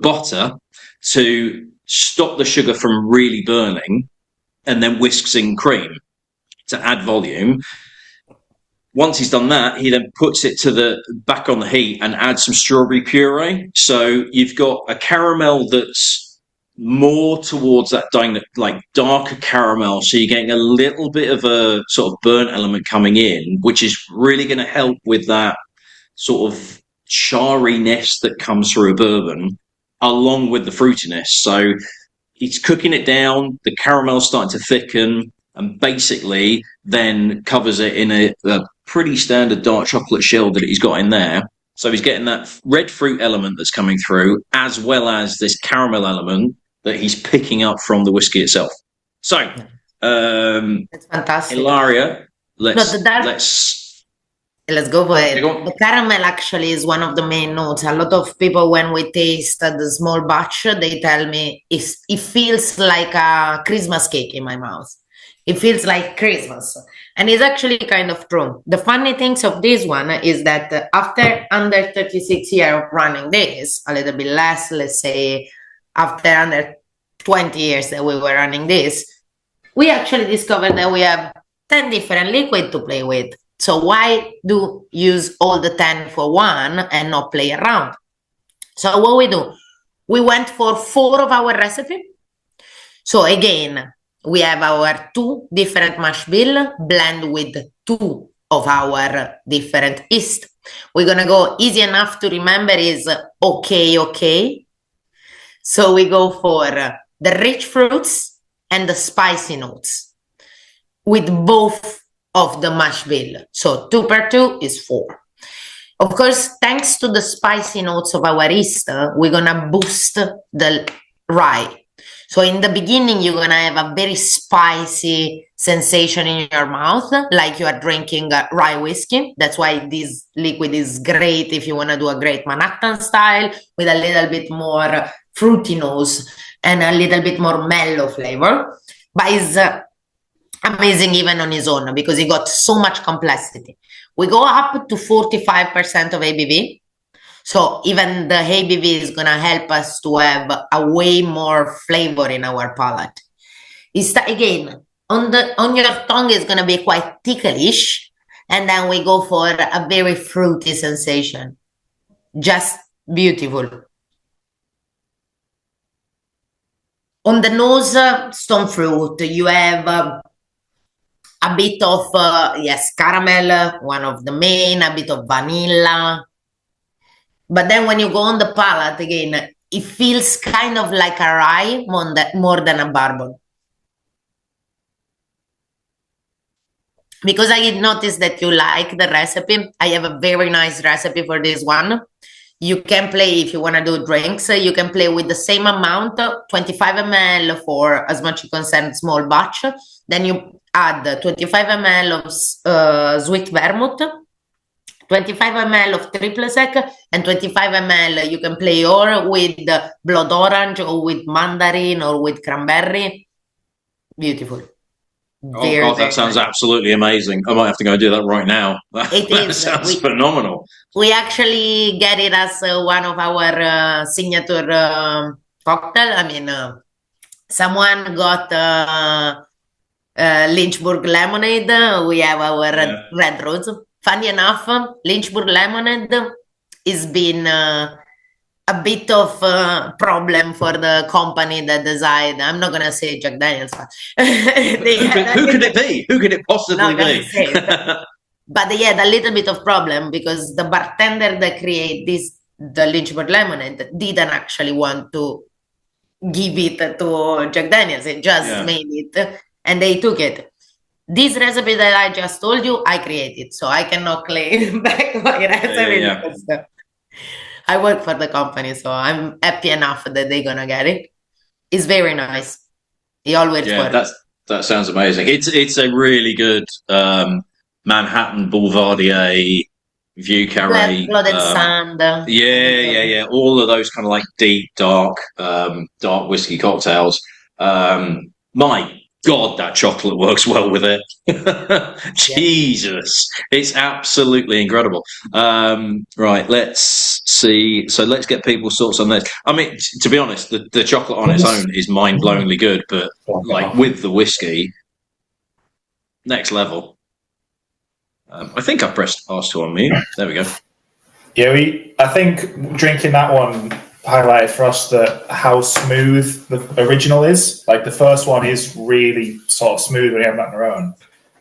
butter. to stop the sugar from really burning, and then whisks in cream to add volume. Once he's done that, he then puts it back on the heat and adds some strawberry puree. So you've got a caramel that's more towards that like darker caramel. So you're getting a little bit of a sort of burnt element coming in, which is really going to help with that sort of charriness that comes through a bourbon, along with the fruitiness. So he's cooking it down, the caramel's starting to thicken, and basically then covers it in a pretty standard dark chocolate shell that he's got in there. So he's getting that red fruit element that's coming through, as well as this caramel element that he's picking up from the whiskey itself. So, it's fantastic. Ilaria, let's go for it. The caramel actually is one of the main notes. A lot of people, when we taste the small batch, they tell me it feels like a Christmas cake in my mouth. It feels like Christmas. And it's actually kind of true. The funny things of this one is that after under 36 years of running this, a little bit less, let's say, after under 20 years that we were running this, we actually discovered that we have 10 different liquids to play with. So why do use all the 10 for one and not play around? So what we do, we went for 4 of our recipe. So again, we have our 2 different mash bill blend with 2 of our different yeast. We're going to go easy enough to remember is okay. So we go for the rich fruits and the spicy notes with both of the mash bill. So 2 per 2 is 4. Of course, thanks to the spicy notes of our yeast, we're going to boost the rye. So in the beginning, you're going to have a very spicy sensation in your mouth, like you are drinking rye whiskey. That's why this liquid is great if you want to do a great Manhattan style with a little bit more fruity nose and a little bit more mellow flavor. But it's amazing even on its own because it got so much complexity. We go up to 45% of ABV. So even the ABV is going to help us to have a way more flavor in our palate. Again, on your tongue is going to be quite ticklish, and then we go for a very fruity sensation. Just beautiful. On the nose, stone fruit, you have a bit of, caramel, one of the main, a bit of vanilla. But then when you go on the palate, again, it feels kind of like a rye more than a bourbon. Because I did notice that you like the recipe. I have a very nice recipe for this one. You can play, if you want to do drinks, you can play with the same amount, 25 ml for as much you concern small batch. Then you add 25 ml of sweet vermouth, 25 ml of triple sec, and 25 ml you can play or with blood orange or with mandarin or with cranberry. Beautiful. That sounds absolutely amazing. I might have to go do that right now. That sounds phenomenal. We actually get it as one of our signature cocktail. I mean, someone got Lynchburg lemonade. We have our red rose. Funny enough, Lynchburg lemonade has been a bit of a problem for the company that decided. I'm not going to say Jack Daniels. But who could it be? Who could it possibly be? But they had a little bit of problem because the bartender that created the Lynchburg lemonade, didn't actually want to give it to Jack Daniels. It just made it, and they took it. This recipe that I just told you, I created, so I cannot claim back my recipe. Because I work for the company, so I'm happy enough that they're gonna get it. It's very nice. It always works. That sounds amazing. It's a really good Manhattan Boulevardier Vieux Carré. Blooded Sand. Yeah. All of those kind of like deep, dark whiskey cocktails. My God, that chocolate works well with it. Jesus, it's absolutely incredible. Right, let's see. So let's get people's thoughts on this. I mean, to be honest, the chocolate on its own is mind-blowingly good, but like with the whiskey, next level. I think I pressed ask to unmute. There we go. Yeah, I think drinking that one highlighted for us how smooth the original is. Like the first one is really sort of smooth when you have that on your own.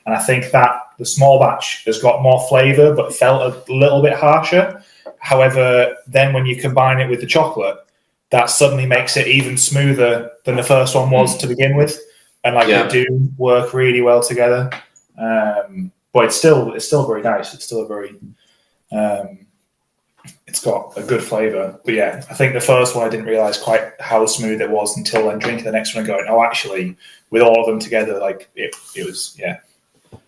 And I think that the small batch has got more flavour but felt a little bit harsher. However, then when you combine it with the chocolate, that suddenly makes it even smoother than the first one was to begin with. And they do work really well together. But it's still very nice. It's still a very it's got a good flavour. But yeah, I think the first one I didn't realise quite how smooth it was until then drinking the next one and going, oh, actually, with all of them together, it was, yeah.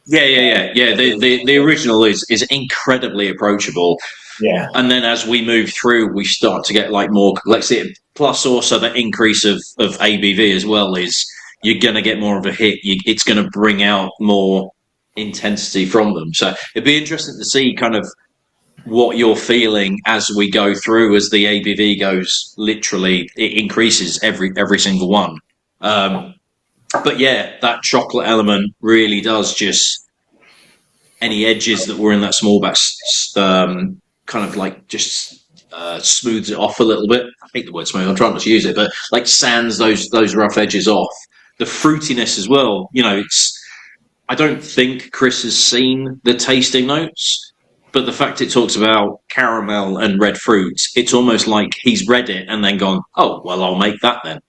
Yeah. The original is incredibly approachable. Yeah. And then as we move through, we start to get more complexity. Plus also the increase of ABV as well is you're going to get more of a hit. It's going to bring out more intensity from them. So it'd be interesting to see kind of what you're feeling as we go through, as the ABV goes, literally it increases every single one. But yeah, that chocolate element really does just any edges that were in that small batch kind of just smooths it off a little bit. I hate the word smooth, I'm trying not to use it, but sands those rough edges off. The fruitiness as well, I don't think Chris has seen the tasting notes, but the fact it talks about caramel and red fruits, it's almost like he's read it and then gone, oh, well, I'll make that then.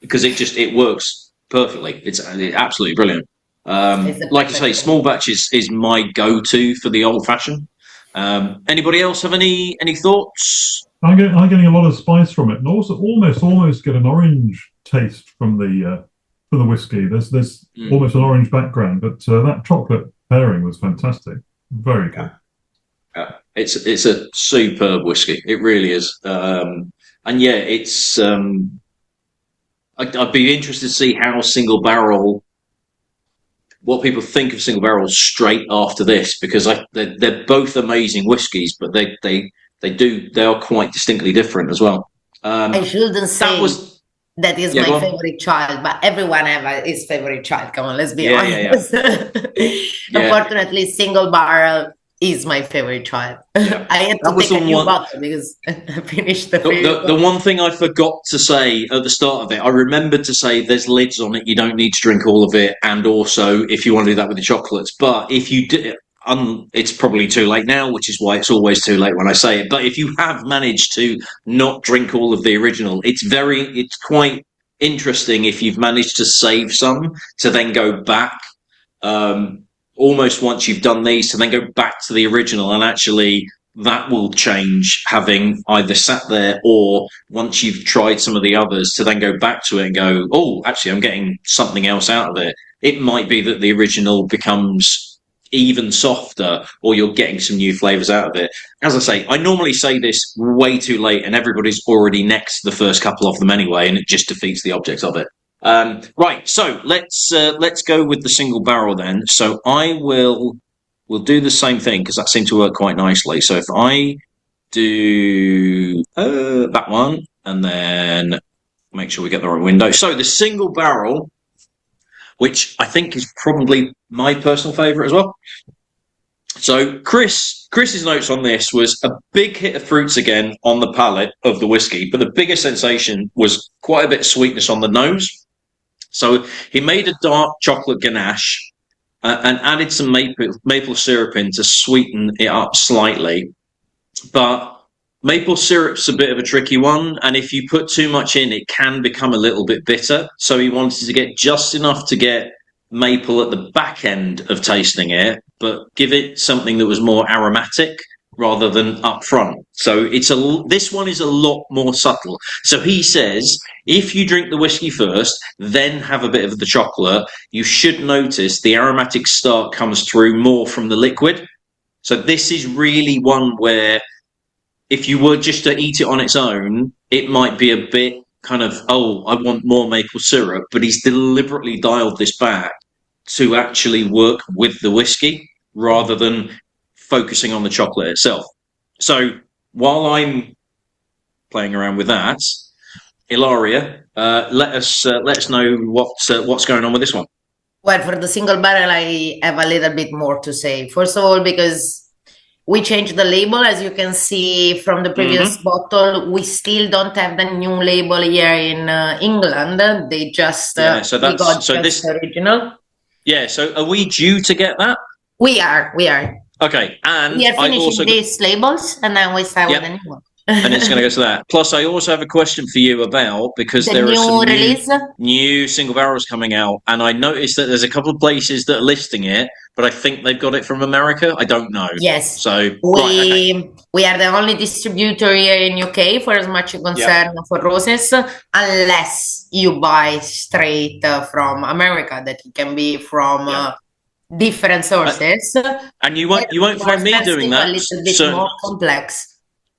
Because it works perfectly. It's absolutely brilliant. Like I say, small batch is my go-to for the old-fashioned. Anybody else have any thoughts? I'm getting a lot of spice from it, and also almost get an orange taste from the whiskey. There's almost an orange background, but that chocolate pairing was fantastic. Very good. It's a superb whiskey. It really is. And yeah, it's. I'd be interested to see how single barrel. What people think of single barrel straight after this, because they're both amazing whiskies, but they are quite distinctly different as well. I shouldn't say that is my favorite child, but everyone has his favorite child. Come on, let's be honest. Unfortunately, single barrel is my favorite child. Yeah. I had to take a new bottle because I finished the one thing I forgot to say at the start of it. I remembered to say there's lids on it. You don't need to drink all of it, and also if you want to do that with the chocolates. But if you did, it's probably too late now, which is why it's always too late when I say it. But if you have managed to not drink all of the original, it's quite interesting if you've managed to save some to then go back. Almost once you've done these to then go back to the original, and actually that will change, having either sat there or once you've tried some of the others to then go back to it and go, oh, actually I'm getting something else out of it. It might be that the original becomes even softer, or you're getting some new flavors out of it. As I say, I normally say this way too late and everybody's already next to the first couple of them anyway, and it just defeats the object of it. Right, so let's go with the single barrel then. So we'll do the same thing because that seemed to work quite nicely. So if I do that one and then make sure we get the right window. So the single barrel, which I think is probably my personal favourite as well. So Chris's notes on this was a big hit of fruits again on the palate of the whiskey, but the biggest sensation was quite a bit of sweetness on the nose. So he made a dark chocolate ganache and added some maple syrup in to sweeten it up slightly. But maple syrup's a bit of a tricky one, and if you put too much in, it can become a little bit bitter. So he wanted to get just enough to get maple at the back end of tasting it, but give it something that was more aromatic rather than up front. So this one is a lot more subtle. So he says, if you drink the whiskey first, then have a bit of the chocolate, you should notice the aromatic start comes through more from the liquid. So this is really one where if you were just to eat it on its own, it might be a bit kind of, oh, I want more maple syrup, but he's deliberately dialed this back to actually work with the whiskey rather than focusing on the chocolate itself. So while I'm playing around with that, Ilaria, let us know what's going on with this one. Well, for the single barrel, I have a little bit more to say. First of all, because we changed the label, as you can see from the previous bottle. We still don't have the new label here in England. They just this original. Yeah. So are we due to get that? We are. Okay, and we are finishing these labels, and then we start with the new one. And it's going to go to that. Plus, I also have a question for you about, because there are some new single barrels coming out, and I noticed that there's a couple of places that are listing it, but I think they've got it from America. I don't know. Yes. So we are the only distributor here in UK for as much concern for roses, unless you buy straight from America, that it can be from different sources. And you won't find me doing that. A little bit more complex.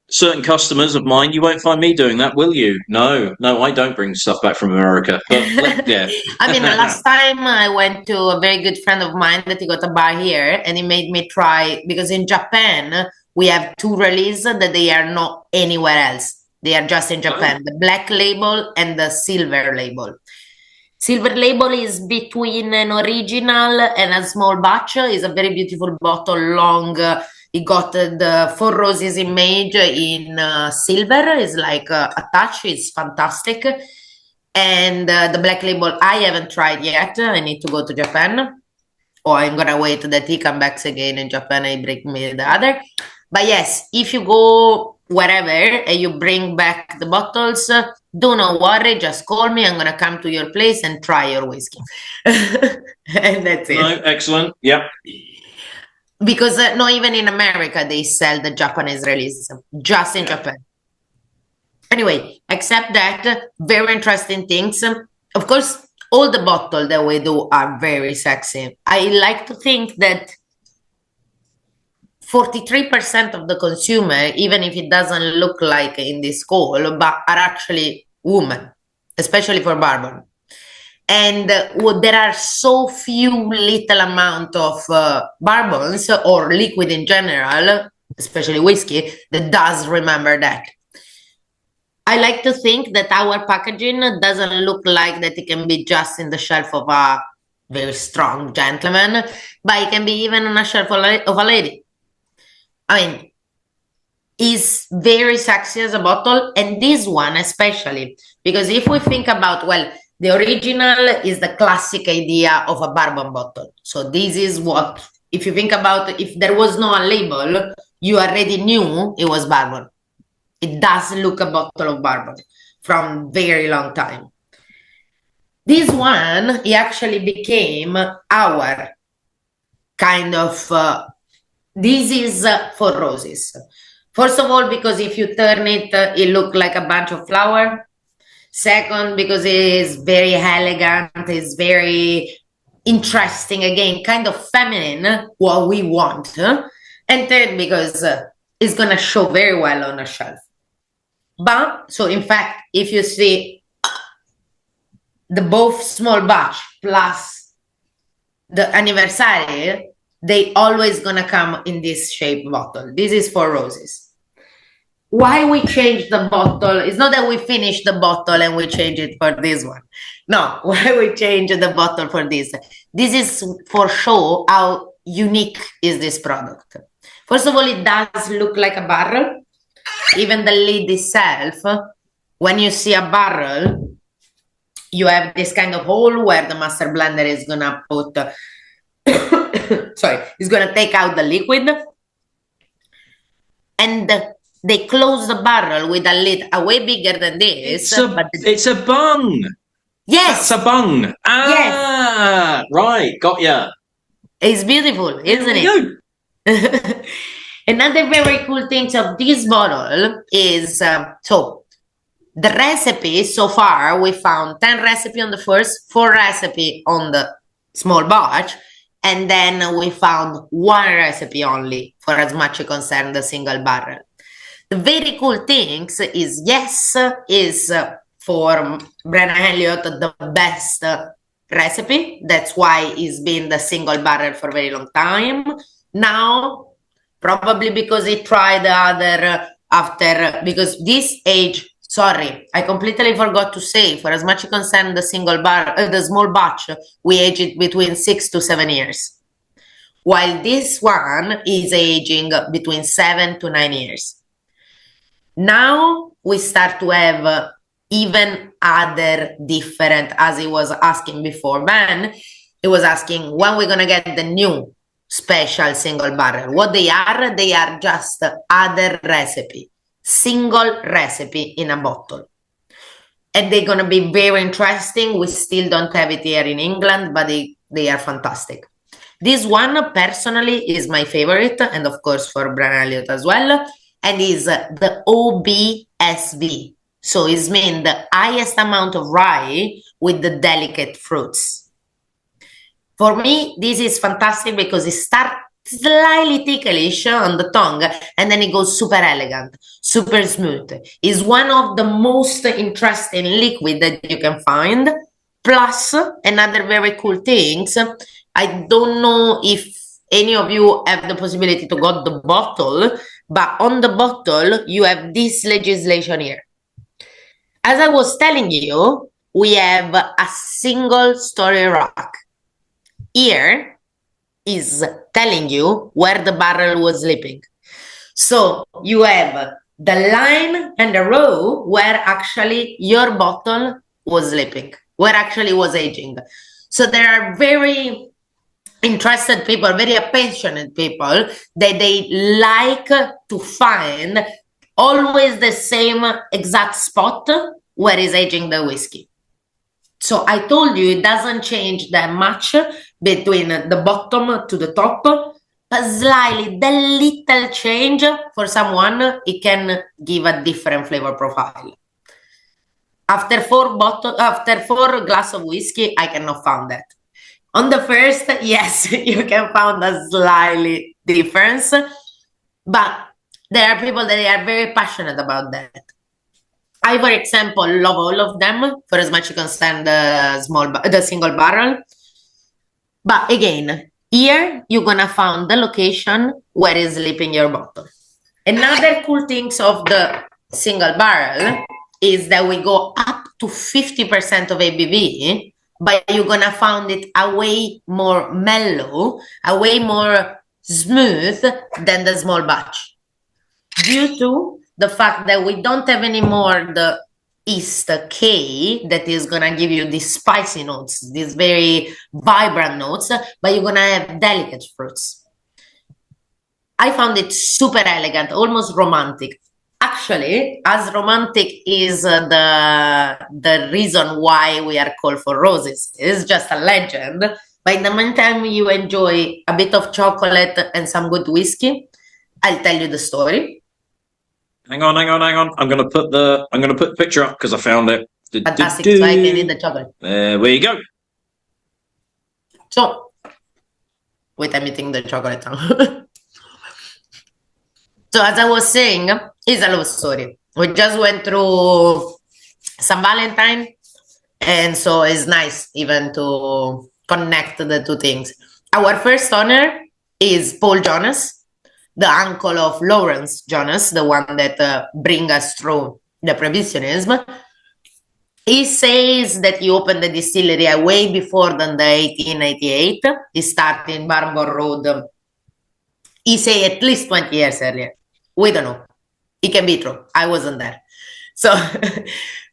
Certain customers of mine, you won't find me doing that, will you? No, I don't bring stuff back from America. But, yeah. I mean, last time I went to a very good friend of mine that he got a bar here, and he made me try, because in Japan, we have two releases that they are not anywhere else. They are just in Japan, the black label and the silver label. Silver label is between an original and a small batch. It's a very beautiful bottle, long. It got the Four Roses image in silver. It's like a touch. It's fantastic. And the black label, I haven't tried yet. I need to go to Japan. Or I'm going to wait that he comes back again in Japan and bring me the other. But yes, if you go wherever and you bring back the bottles, do not worry. Just call me. I'm going to come to your place and try your whiskey. And that's it. No, excellent. Yep. Because not even in America they sell the Japanese release, just in Japan. Anyway, except that, very interesting things. Of course, all the bottles that we do are very sexy. I like to think that 43% of the consumer, even if it doesn't look like in this call, but are actually women, especially for bourbon. And there are so few little amount of bourbons or liquid in general, especially whiskey, that does remember that. I like to think that our packaging doesn't look like that it can be just in the shelf of a very strong gentleman, but it can be even on a shelf of a lady. I mean, it's very sexy as a bottle, and this one especially, because if we think about, well, the original is the classic idea of a bourbon bottle. So this is what, if you think about, if there was no label, you already knew it was bourbon. It does look a bottle of bourbon from very long time. This one, it actually became our kind of, this is Four Roses. First of all, because if you turn it, it looks like a bunch of flowers. Second, because it is very elegant, it's very interesting, again, kind of feminine, what we want. And third, because it's going to show very well on a shelf. But, so in fact, if you see the both small batch plus the anniversary, they always going to come in this shape bottle. This is Four Roses. Why we changed the bottle? It's not that we finished the bottle and we change it for this one. No, why we changed the bottle for this? This is for show how unique is this product. First of all, it does look like a barrel. Even the lid itself, when you see a barrel, you have this kind of hole where the master blender is gonna put, is gonna take out the liquid. And they close the barrel with a lid way bigger than this. It's a bung. Yes. That's a bung. Ah, yes. Right. Got ya. It's beautiful, isn't it? Another very cool thing of this bottle is, so the recipe so far, we found 10 recipes on the first, 4 recipes on the small batch, and then we found 1 recipe only for as much as concerns the single barrel. The very cool thing is, yes, is for Brennan Elliott the best recipe. That's why it's been the single barrel for a very long time. Now, probably because he tried the other because this age, sorry, I completely forgot to say, for as much as concern the the small batch, we age it between 6 to 7 years. While this one is aging between 7 to 9 years. Now we start to have even other different, as he was asking before, Ben, he was asking when we're going to get the new special single barrel. What they are just other recipe, single recipe in a bottle. And they're going to be very interesting. We still don't have it here in England, but they are fantastic. This one personally is my favorite, and of course for Brennan Elliott as well, and is the OBSV. So it means the highest amount of rye with the delicate fruits. For me, this is fantastic because it starts slightly ticklish on the tongue and then it goes super elegant, super smooth. It's one of the most interesting liquid that you can find. Plus, another very cool things, I don't know if any of you have the possibility to get the bottle, but on the bottle, you have this legislation here. As I was telling you, we have a single story rock. Here is telling you where the barrel was sleeping. So you have the line and the row where actually your bottle was sleeping, where actually was aging. So there are very interested people, very passionate people that they like to find always the same exact spot where is aging the whiskey. So I told you it doesn't change that much between the bottom to the top, but slightly, the little change for someone, it can give a different flavor profile. After 4 glass of whiskey, I cannot find that. On the first, yes, you can find a slightly difference, but there are people that are very passionate about that. I, for example, love all of them for as much as concern the single barrel. But again, here you're gonna find the location where is sleeping your bottle. Another cool things of the single barrel is that we go up to 50% of ABV, but you're gonna find it a way more mellow, a way more smooth than the small batch. Due to the fact that we don't have anymore the East K that is gonna give you these spicy notes, these very vibrant notes, but you're gonna have delicate fruits. I found it super elegant, almost romantic. Actually, as romantic is the reason why we are called for roses. It's just a legend. But in the meantime, you enjoy a bit of chocolate and some good whiskey. I'll tell you the story. Hang on. I'm gonna put the picture up because I found it. Fantastic. So I can eat the chocolate. There we go. So, wait, I'm eating the chocolate now. So as I was saying, it's a love story. We just went through San Valentine, and so it's nice even to connect the two things. Our first owner is Paul Jonas, the uncle of Lawrence Jonas, the one that bring us through the prohibitionism. He says that he opened the distillery way before than the 1888. He started in Barnborn Road. He say at least 20 years earlier. We don't know. It can be true. I wasn't there. So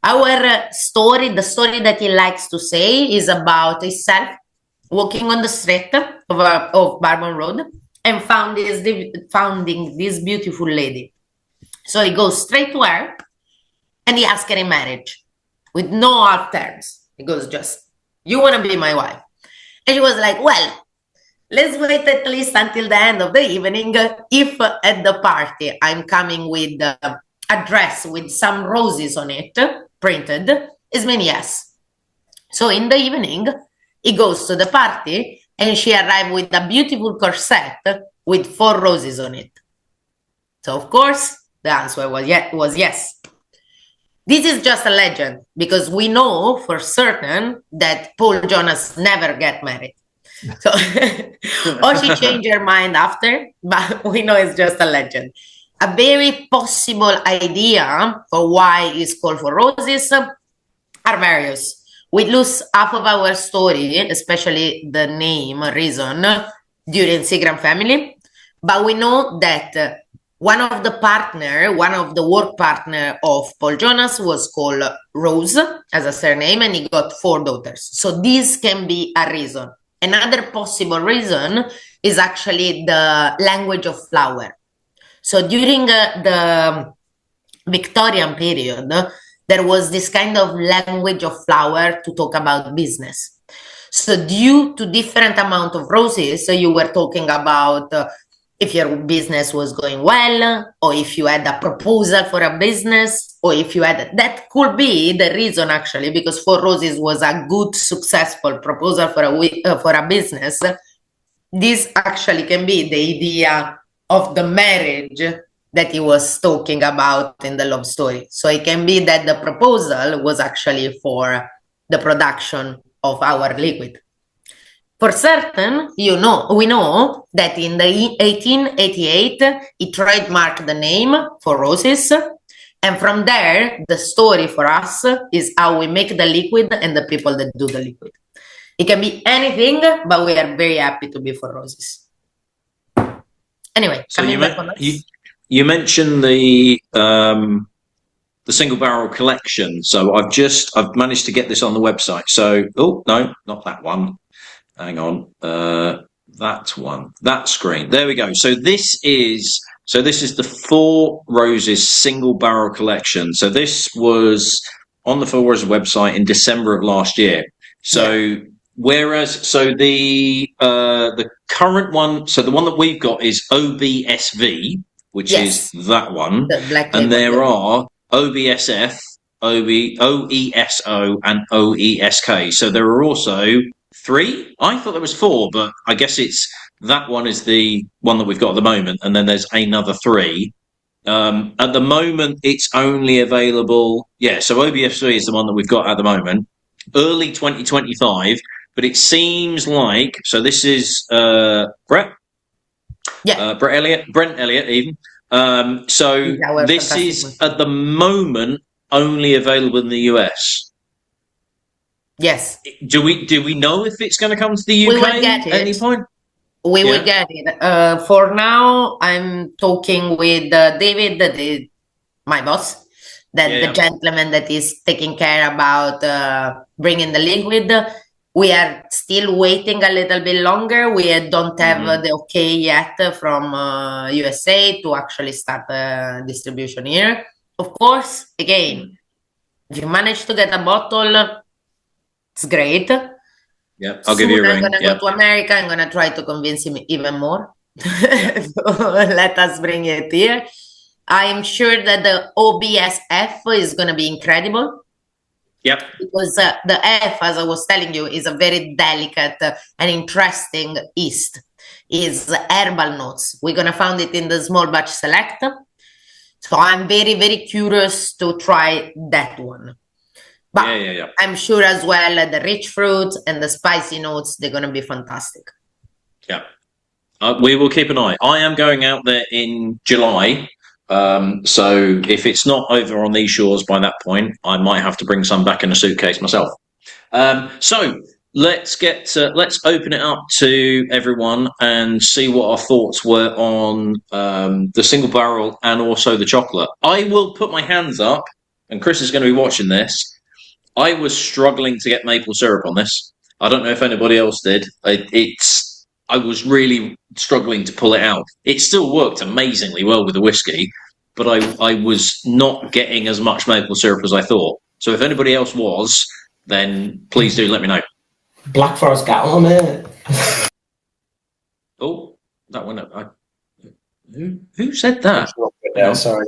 our story, the story that he likes to say is about himself walking on the street of Barnborn Road and finding this beautiful lady. So he goes straight to her and he asks her in marriage with no hard terms. He goes just, you want to be my wife? And she was like, well, let's wait at least until the end of the evening. If at the party I'm coming with a dress with some roses on it, printed, it means yes. So in the evening, he goes to the party and she arrived with a beautiful corset with 4 roses on it. So of course, the answer was yes. This is just a legend because we know for certain that Paul Jonas never get married. So, or she changed her mind after, but we know it's just a legend. A very possible idea for why it's called For Roses are various. We lose half of our story, especially the name reason, during Seagram family, but we know that one of the work partner of Paul Jonas was called Rose as a surname, and he got 4 daughters. So this can be a reason. Another possible reason is actually the language of flower. So during the Victorian period, there was this kind of language of flower to talk about business. So due to different amount of roses, so you were talking about if your business was going well, or if you had a proposal for a business, or if you had, that could be the reason actually, because 4 Roses was a good, successful proposal for a business. This actually can be the idea of the marriage that he was talking about in the love story. So it can be that the proposal was actually for the production of our liquid. For certain, we know that in the 1888, he trademarked the name For Roses. And from there, the story for us is how we make the liquid and the people that do the liquid. It can be anything, but we are very happy to be For Roses. Anyway, so you mentioned the single barrel collection. So I've managed to get this on the website. So, oh no, not that one. Hang on, that one, that screen. There we go. So this is the 4 Roses single barrel collection. So this was on the 4 Roses website in December of last year. So the current one, so the one that we've got is OBSV, which is that one, and there are OBSF, OESO, and OESK. So there are also 3. I thought there was 4, but I guess it's that one is the one that we've got at the moment, and then there's another 3. At the moment, it's only available. Yeah, so OBF3 is the one that we've got at the moment. Early 2025, but it seems like this is Brett. Yeah, Brent Elliott, even. So this is at the moment only available in the US. Yes. Do we know if it's going to come to the UK we will get it. At any point? We will get it. For now, I'm talking with David, my boss, the gentleman that is taking care about bringing the liquid. We are still waiting a little bit longer. We don't have the okay yet from USA to actually start distribution here. Of course, again, if you manage to get a bottle, it's great. Yeah, I'll give you a ring. I'm going to go to America. I'm going to try to convince him even more. So let us bring it here. I am sure that the OBSF is going to be incredible. Yep. Because the F, as I was telling you, is a very delicate and interesting yeast. Is herbal notes. We're going to find it in the small batch select. So I'm very, very curious to try that one. But I'm sure as well the rich fruits and the spicy notes, they're going to be fantastic. Yeah. We will keep an eye. I am going out there in July. So if it's not over on these shores by that point, I might have to bring some back in a suitcase myself. So let's open it up to everyone and see what our thoughts were on the single barrel and also the chocolate. I will put my hands up, and Chris is going to be watching this. I was struggling to get maple syrup on this. I don't know if anybody else did. I was really struggling to pull it out. It still worked amazingly well with the whiskey, but I was not getting as much maple syrup as I thought. So if anybody else was, then please do let me know. Black Forest got on it. Oh, that one. Who said that? Sorry.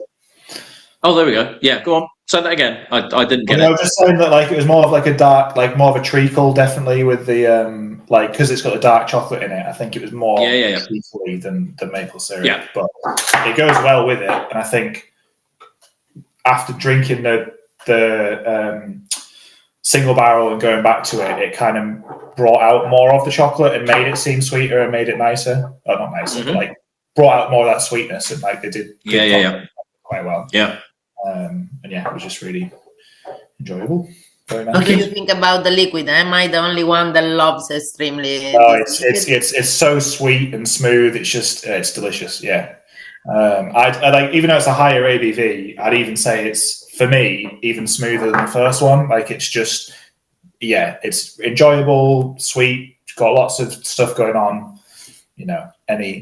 Oh, there we go. Yeah, go on. Say that again. I didn't get it. I was just saying that it was more of a dark, more of a treacle, definitely with the because it's got a dark chocolate in it. I think it was more treacly than the maple syrup. Yeah. But it goes well with it, and I think after drinking the the single barrel and going back to it, it kind of brought out more of the chocolate and made it seem sweeter and made it nicer. Oh, not nicer, but like brought out more of that sweetness, and like they did quite well. Yeah. And yeah, it was just really enjoyable. Very nice. What do you think about the liquid? Am I the only one that loves extremely? Oh, it's so sweet and smooth. It's just it's delicious. Yeah. I like, even though it's a higher ABV, I'd even say it's, for me, even smoother than the first one. Like, it's just, yeah, it's enjoyable, sweet, got lots of stuff going on. You know,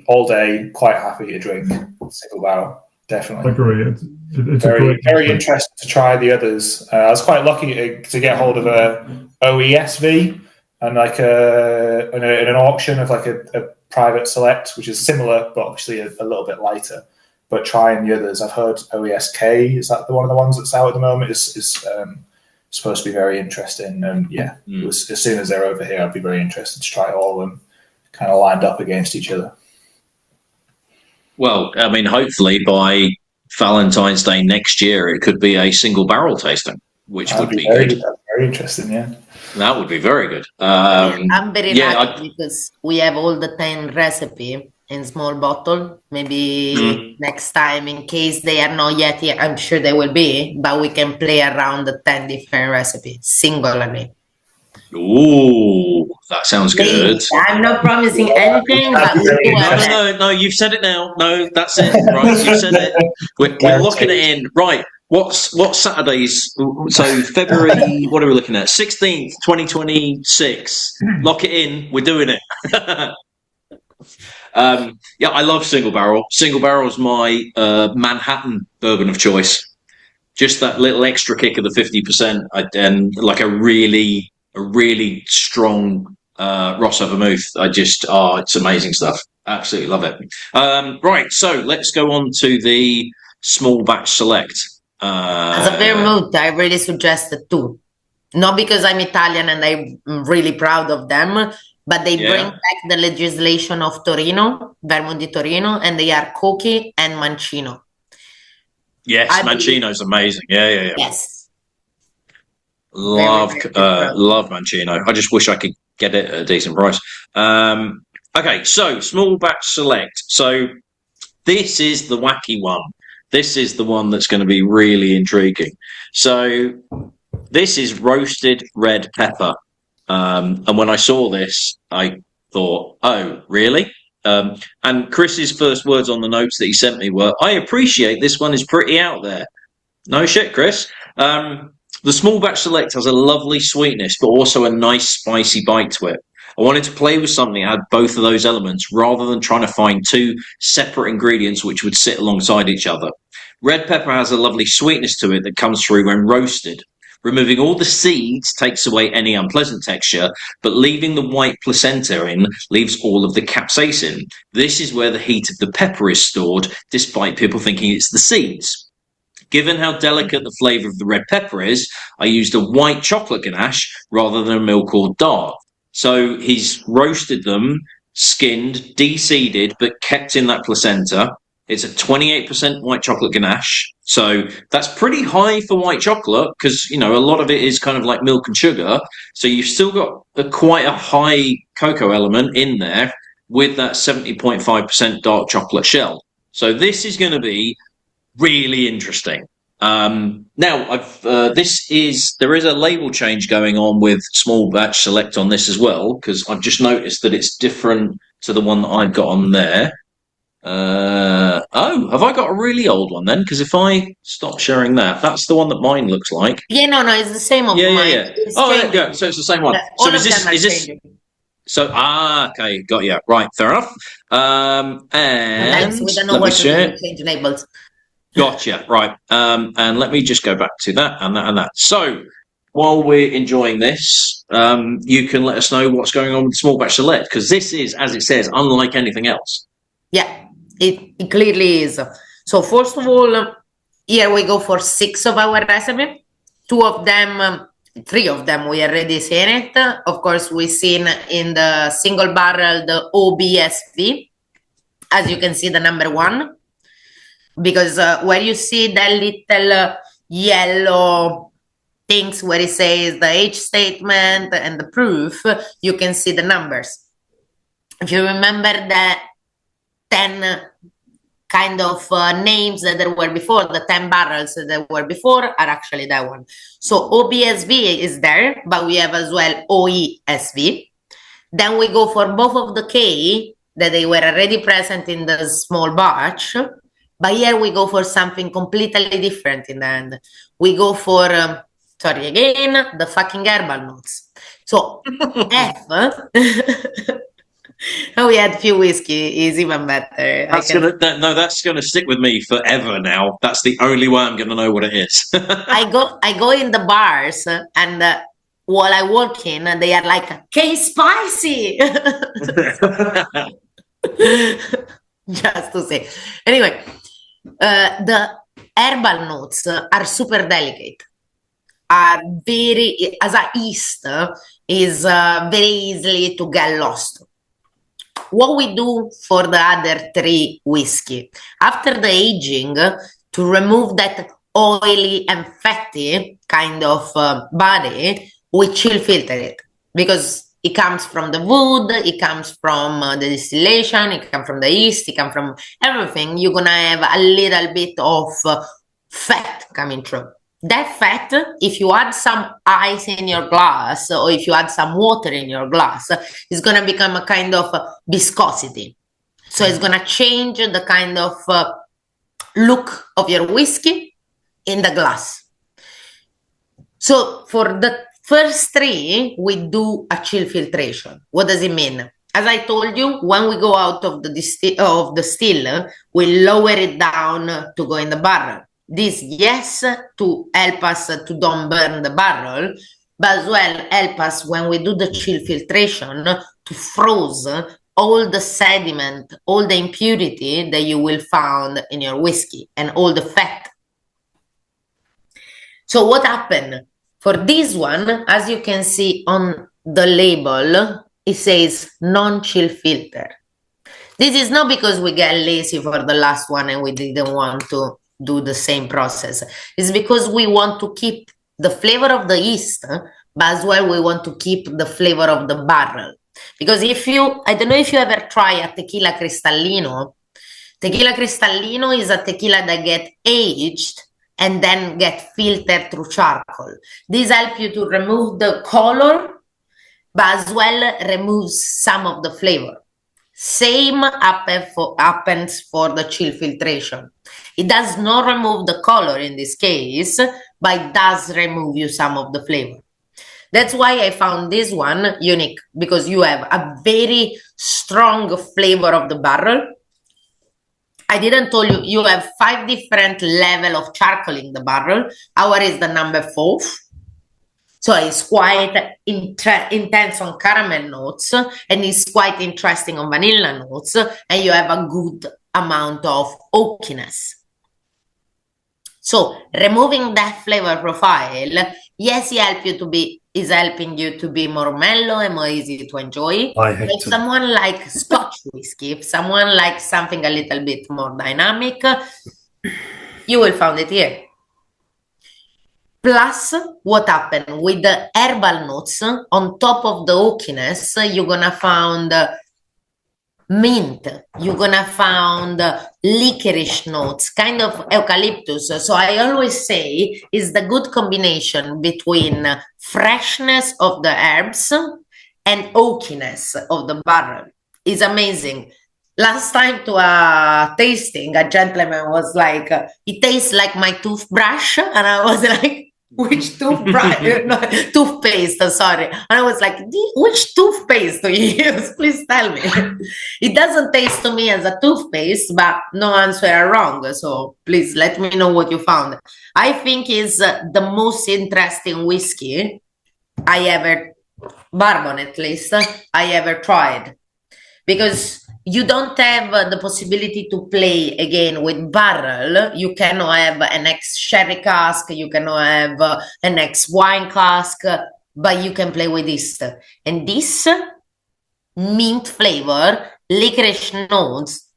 all day, quite happy to drink single barrel. Definitely. I agree. It's very interested to try the others. I was quite lucky to get hold of a OESV and like in an auction of like a private select, which is similar but obviously a little bit lighter. But trying the others, I've heard OESK, is that one of the ones that's out at the moment, is supposed to be very interesting. And yeah, as soon as they're over here, I'd be very interested to try all of them kind of lined up against each other. Well, I mean, hopefully by Valentine's Day next year, it could be a single barrel tasting, which would be good. Very interesting, yeah. That would be very good. I'm very lucky because we have all the 10 recipe in small bottle. Maybe next time, in case they are not yet here, I'm sure they will be, but we can play around the 10 different recipes singularly. Ooh, that sounds good. I'm not promising anything, but no, you've said it now. No, that's it. Right, you've said it. We're locking it in. Right. What's Saturdays? So February, what are we looking at? 16th, 2026. Lock it in. We're doing it. Yeah, I love single barrel. Single barrel is my Manhattan bourbon of choice. Just that little extra kick of the 50% and like a really strong Rosso Vermouth. It's amazing stuff. Absolutely love it. Right, so let's go on to the small batch select. As a vermouth, I really suggest the two. Not because I'm Italian and I'm really proud of them, but they bring back the legislation of Torino, Vermouth di Torino, and they are Cochi and Mancino. Yes, Mancino's amazing. Yeah. Yes. Love Mancino. I just wish I could get it at a decent price. Okay, so small batch select. So this is the wacky one. This is the one that's going to be really intriguing. So this is roasted red pepper. And when I saw this, I thought, oh, really? And Chris's first words on the notes that he sent me were, I appreciate this one is pretty out there. No shit, Chris. The small batch select has a lovely sweetness, but also a nice spicy bite to it. I wanted to play with something that had both of those elements rather than trying to find two separate ingredients which would sit alongside each other. Red pepper has a lovely sweetness to it that comes through when roasted. Removing all the seeds takes away any unpleasant texture, but leaving the white placenta in leaves all of the capsaicin. This is where the heat of the pepper is stored, despite people thinking it's the seeds. Given how delicate the flavour of the red pepper is, I used a white chocolate ganache rather than a milk or dark. So he's roasted them, skinned, de-seeded, but kept in that placenta. It's a 28% white chocolate ganache. So that's pretty high for white chocolate because, you know, a lot of it is kind of like milk and sugar. So you've still got quite a high cocoa element in there with that 70.5% dark chocolate shell. So this is going to be really interesting. Now, there is a label change going on with small batch select on this as well, because I've just noticed that it's different to the one that I've got on there. Have I got a really old one then? Because if I stop sharing that, that's the one that mine looks like. Yeah, no, it's the same of mine. Yeah. Yeah. So it's the same one. All so of them are changing. So okay, got you. Right, fair enough. And we don't know what to do, change labels. Gotcha. Right. And let me just go back to that and that and that. So while we're enjoying this, you can let us know what's going on with the small batch select, because this is, as it says, unlike anything else. Yeah, it clearly is. So first of all, here we go for 6 of our recipe. 3 of them we already seen it. Of course, we've seen in the single barrel the OBSV, as you can see, the number 1. Because where you see that little yellow things where it says the age statement and the proof, you can see the numbers. If you remember the 10 kind of names that there were before, the 10 barrels that there were before are actually that one. So OBSV is there, but we have as well OESV. Then we go for both of the K that they were already present in the small batch, but here we go for something completely different in the end. We go for, sorry again, the fucking herbal notes. So F, we had few whiskey is even better. That's gonna stick with me forever now. That's the only way I'm gonna know what it is. I go in the bars and while I walk in, they are like, "K spicy." Just to say. Anyway, the herbal notes are super delicate. Are very, as a yeast, is very easily to get lost. What we do for the other 3 whiskey, after the aging, to remove that oily and fatty kind of body, we chill filter it because it comes from the wood, it comes from the distillation, it comes from the yeast, it comes from everything. You're gonna have a little bit of fat coming through. That fat, if you add some ice in your glass or if you add some water in your glass, it's going to become a kind of viscosity. So it's going to change the kind of look of your whiskey in the glass. So for the first 3, we do a chill filtration. What does it mean? As I told you, when we go out of the still, we lower it down to go in the barrel. This, yes, to help us to don't burn the barrel, but as well help us when we do the chill filtration to froze all the sediment, all the impurity that you will find in your whiskey and all the fat. So what happened? For this one, as you can see on the label, it says non-chill filter. This is not because we get lazy for the last one and we didn't want to do the same process. It's because we want to keep the flavor of the yeast, but as well we want to keep the flavor of the barrel. Because if you, I don't know if you ever try a tequila cristallino. Tequila cristallino is a tequila that get aged and then get filtered through charcoal. This helps you to remove the color, but as well removes some of the flavor. Same happens for the chill filtration. It does not remove the color in this case, but it does remove you some of the flavor. That's why I found this one unique, because you have a very strong flavor of the barrel. I didn't tell you, you have 5 different level of charcoal in the barrel. Ours is the number 4. So it's quite intense on caramel notes, and it's quite interesting on vanilla notes, and you have a good amount of oakiness. So removing that flavor profile, yes, is helping you to be more mellow and more easy to enjoy. If someone likes Scotch whiskey, if someone likes something a little bit more dynamic, you will find it here. Plus, what happened with the herbal notes on top of the oakiness, you're gonna find mint, you're gonna find licorice notes, kind of eucalyptus. So I always say is the good combination between freshness of the herbs and oakiness of the barrel. It's amazing. Last time to a tasting, a gentleman was like, it tastes like my toothbrush, and I was like, which toothbrush? Toothpaste, sorry. And I was like, which toothpaste do you use? Please tell me. It doesn't taste to me as a toothpaste, but no answer are wrong. So please let me know what you found. I think is the most interesting whiskey bourbon at least, I ever tried. Because you don't have the possibility to play again with barrel. You cannot have an ex-sherry cask, you cannot have an ex-wine cask, but you can play with this. And this mint flavor, licorice notes,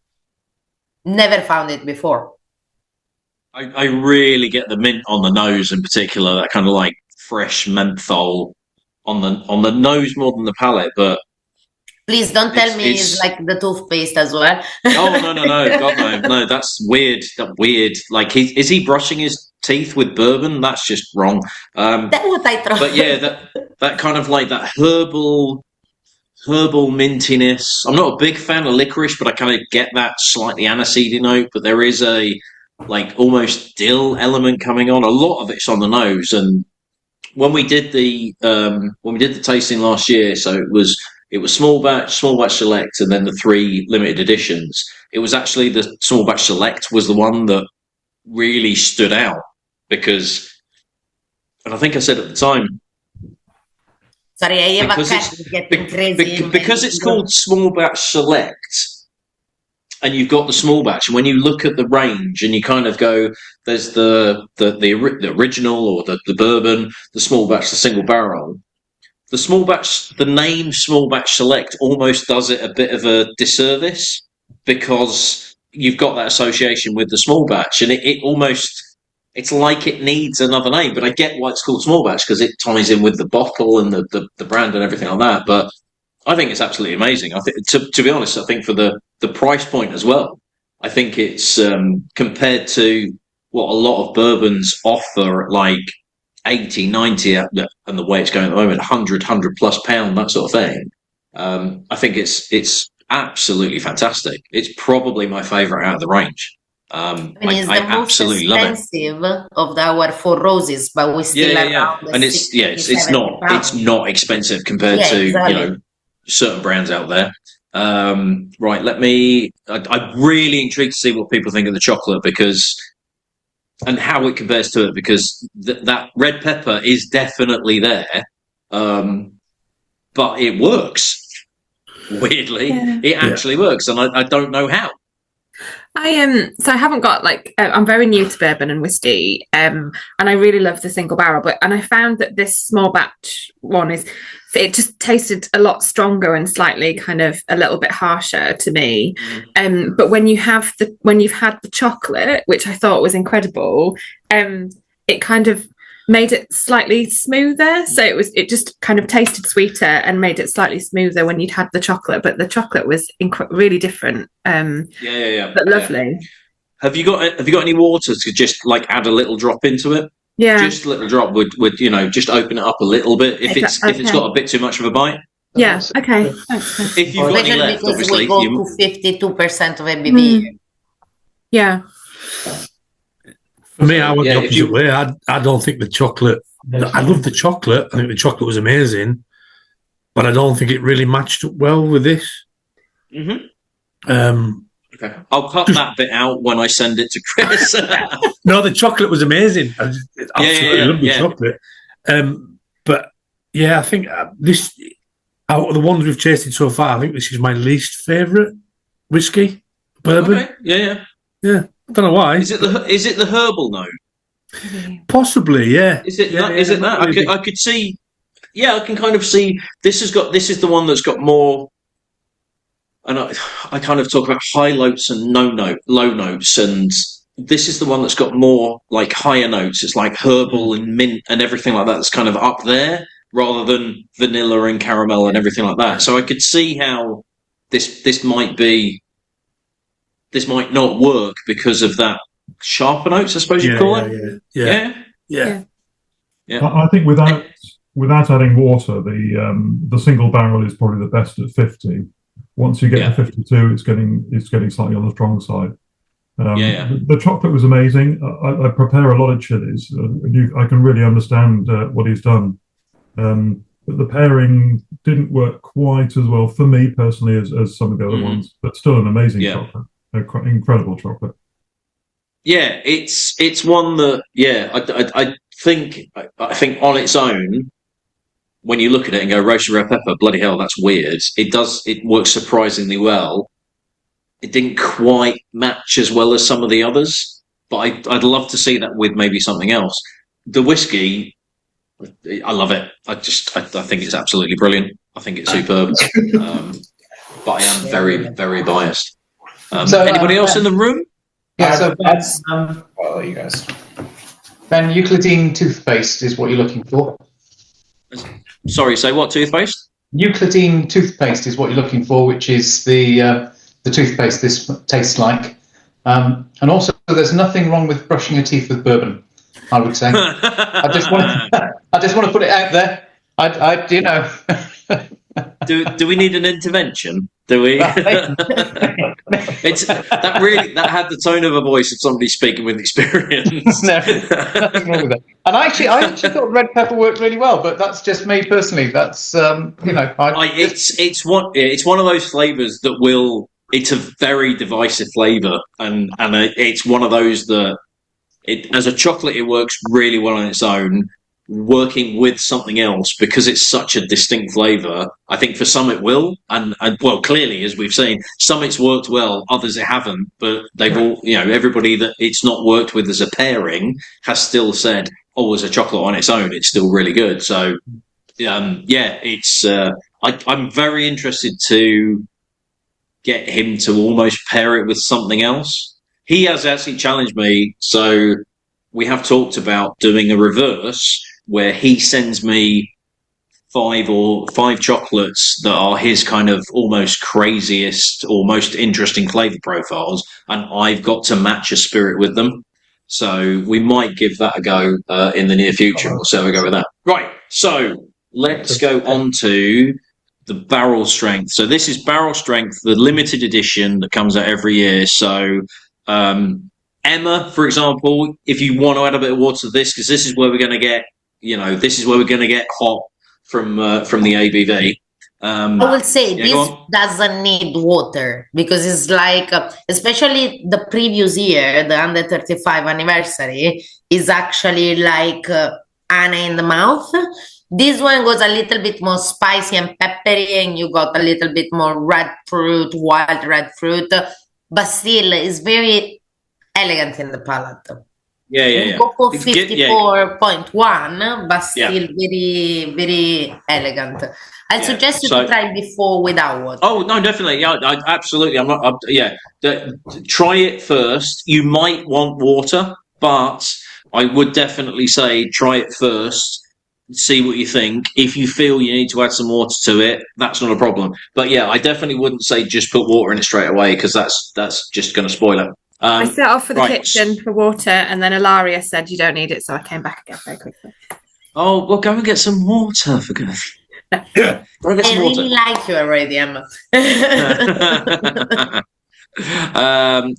never found it before. I really get the mint on the nose in particular, that kind of like fresh menthol on the nose more than the palate, but Please don't tell me it's like the toothpaste as well. Oh no, God no, that's weird. That weird. Like, is he brushing his teeth with bourbon? That's just wrong. That's what I thought. But yeah, that kind of like that herbal mintiness. I'm not a big fan of licorice, but I kind of get that slightly aniseedy note. But there is a like almost dill element coming on. A lot of it's on the nose. And when we did the tasting last year, so it was small batch select, and then the 3 limited editions. It was actually the small batch select was the one that really stood out because, and I think I said at the time, sorry, I have a cat getting crazy. Because it's called small batch select, and you've got the small batch, and when you look at the range and you kind of go, there's the original or the bourbon, the small batch, the single barrel. The small batch, the name small batch select almost does it a bit of a disservice because you've got that association with the small batch, and it almost, it's like it needs another name. But I get why it's called small batch because it ties in with the bottle and the brand and everything like that. But I think it's absolutely amazing. I think, to be honest, I think for the price point as well, I think it's compared to what a lot of bourbons offer at like 80, 90, and the way it's going at the moment, 100 plus pound, that sort of thing. I think it's absolutely fantastic. It's probably my favourite out of the range. It's the most expensive of our 4 roses, but we still have and it's not expensive compared to exactly. Certain brands out there. Right, I'm really intrigued to see what people think of the chocolate and how it compares to it, because that red pepper is definitely there, but it works. Weirdly, it actually works, and I don't know how. So I haven't got I'm very new to bourbon and whiskey, and I really love the single barrel, and I found that this small batch one it just tasted a lot stronger and slightly kind of a little bit harsher to me. But when you've had the chocolate, which I thought was incredible, it kind of made it slightly smoother. So it just kind of tasted sweeter and made it slightly smoother when you'd had the chocolate. But the chocolate was really different. But lovely. Have you got any water to just add a little drop into it? Yeah, just a little drop would just open it up a little bit if it's got a bit too much of a bite. Yeah. Okay. If you've got any left, obviously, we go to 52% of ABV. Yeah. For me, I went the opposite way. I don't think the chocolate. I love the chocolate. I think the chocolate was amazing, but I don't think it really matched up well with this. Okay, I'll cut that bit out when I send it to Chris. No, the chocolate was amazing. I absolutely love the chocolate. But yeah, I think this out of the ones we've tasted so far, I think this is my least favourite whiskey bourbon. Okay. Yeah. I don't know why. Is it the herbal note? Possibly, yeah. Is it that? I could see. Yeah, I can kind of see. This is the one that's got more. And I kind of talk about high notes and low notes, and this is the one that's got more higher notes. It's like herbal and mint and everything like that. That's kind of up there rather than vanilla and caramel and everything like that. So I could see how this might not work because of that sharper notes, I suppose you'd call it. Yeah. I think without adding water, the single barrel is probably the best at 50. Once you get to 52, it's getting slightly on the strong side. The chocolate was amazing. I prepare a lot of chilies. I can really understand what he's done. But the pairing didn't work quite as well for me personally as some of the other ones. But still an amazing chocolate, incredible chocolate. Yeah, it's one that I think on its own. When you look at it and go roasted red pepper, bloody hell, that's weird. It works surprisingly well. It didn't quite match as well as some of the others, but I'd love to see that with maybe something else. The whiskey, I love it. I think it's absolutely brilliant. I think it's superb. But I am very, very biased. Anybody else in the room? Yeah, so that's I'll let you guys. Ben, Euclidine toothpaste is what you're looking for. Sorry, say what toothpaste? Euclidine toothpaste is what you're looking for, which is the toothpaste this tastes like. And also, there's nothing wrong with brushing your teeth with bourbon, I would say. I just want to put it out there. You know. Do we need an intervention? Do we? That had the tone of a voice of somebody speaking with experience. No, nothing wrong with that. And I actually thought red pepper worked really well, but that's just me personally. That's it's one of those flavors that will. It's a very divisive flavor, and it's one of those that as a chocolate it works really well on its own. Working with something else because it's such a distinct flavor, I think for some it will, and well, clearly as we've seen, some it's worked well, others it haven't. But they've all, everybody that it's not worked with as a pairing has still said, "Oh, as a chocolate on its own, it's still really good." So, it's. I'm very interested to get him to almost pair it with something else. He has actually challenged me, so we have talked about doing a reverse where he sends me five chocolates that are his kind of almost craziest or most interesting flavor profiles, and I've got to match a spirit with them. So we might give that a go in the near future. We'll see how we go with that. Right, so let's go on to the barrel strength. So this is barrel strength, the limited edition that comes out every year. So Emma, for example, if you want to add a bit of water to this, because this is where we're going to get, this is where we're going to get hot from the ABV. I will say this doesn't need water because it's like, especially the previous year, the 135 anniversary is actually like Anna in the mouth. This one goes a little bit more spicy and peppery, and you got a little bit more red fruit, wild red fruit, but still is very elegant in the palate. Yeah. Go for 54.1, but still very, very elegant. I suggest you to try before without water. Oh no, definitely. Yeah, absolutely. Try it first. You might want water, but I would definitely say try it first. See what you think. If you feel you need to add some water to it, that's not a problem. But yeah, I definitely wouldn't say just put water in it straight away because that's just going to spoil it. I set off for the kitchen for water, and then Ilaria said you don't need it, so I came back again very quickly. Oh, well, go and get some water for goodness. Yeah, I really like you already, Emma.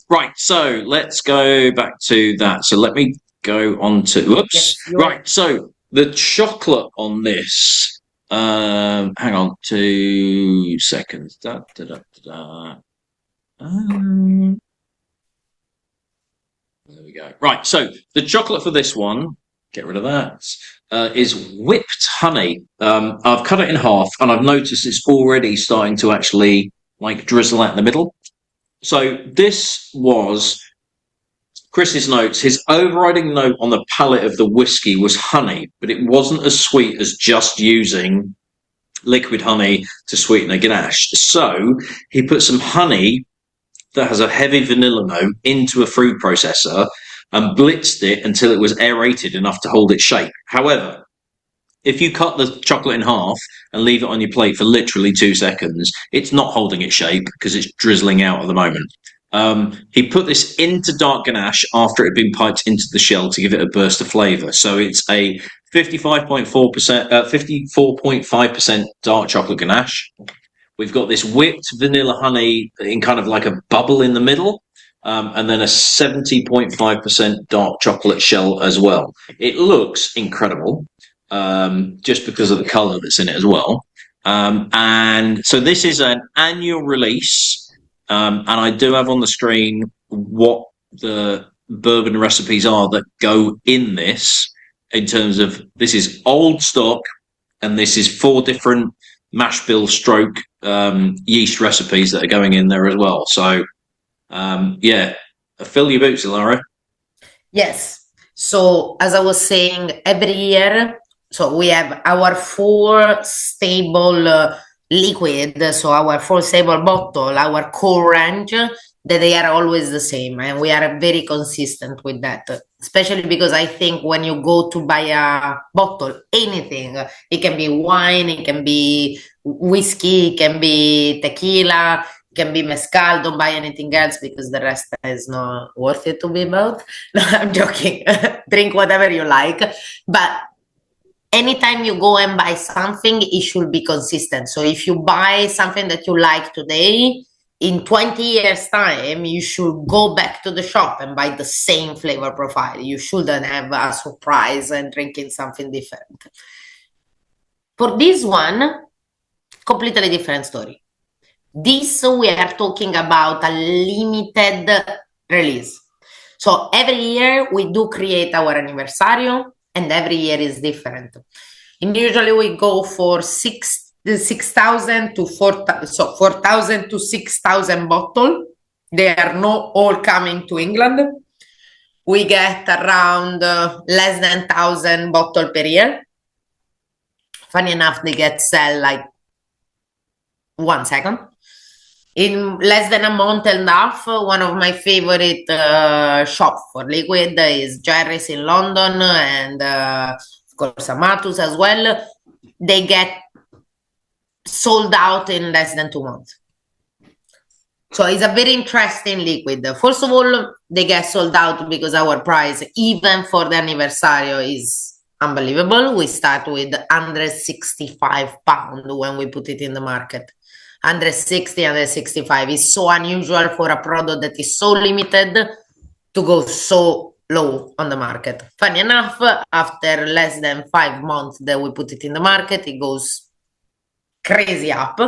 Right, so let's go back to that. So let me go on to. Whoops. Yes, right, so the chocolate on this. Hang on 2 seconds. There we go. Right, so the chocolate for this one, get rid of that, is whipped honey. I've cut it in half, and I've noticed it's already starting to actually drizzle out in the middle. So this was Chris's notes. His overriding note on the palate of the whiskey was honey, but it wasn't as sweet as just using liquid honey to sweeten a ganache. So he put some honey that has a heavy vanilla note into a food processor and blitzed it until it was aerated enough to hold its shape. However, if you cut the chocolate in half and leave it on your plate for literally 2 seconds, it's not holding its shape because it's drizzling out at the moment. He put this into dark ganache after it had been piped into the shell to give it a burst of flavour. So it's a 54.5% dark chocolate ganache. We've got this whipped vanilla honey in kind of like a bubble in the middle, and then a 70.5% dark chocolate shell as well. It looks incredible, just because of the colour that's in it as well. And so this is an annual release, and I do have on the screen what the bourbon recipes are that go in this, in terms of this is old stock, and this is 4 different mash bill stroke yeast recipes that are going in there as well. So fill your boots, Ilaria. Yes. So as I was saying, every year, so we have our 4 stable liquid, so our 4 stable bottle, our core range. that they are always the same, and we are very consistent with that. Especially because I think when you go to buy a bottle, anything, it can be wine, it can be whiskey, it can be tequila, it can be mezcal. Don't buy anything else because the rest is not worth it to be bought. No, I'm joking. Drink whatever you like, but anytime you go and buy something, it should be consistent. So if you buy something that you like today, in 20 years' time, you should go back to the shop and buy the same flavor profile. You shouldn't have a surprise and drinking something different. For this one, completely different story. This, we are talking about a limited release. So every year we do create our anniversario, and every year is different. And usually we go for 6,000 to 4,000, so 4,000 to 6,000 bottle. They are not all coming to England. We get around less than 1,000 bottle per year. Funny enough, they get sell like 1 second. In less than a month and a half, one of my favorite shops for liquid is Jerry's in London, and of course Amatus as well. They get sold out in less than 2 months. So it's a very interesting liquid. First of all, they get sold out because our price, even for the anniversary, is unbelievable. We start with £165 when we put it in the market. 160, 165 is so unusual for a product that is so limited to go so low on the market. Funny enough, after less than 5 months that we put it in the market, it goes crazy up.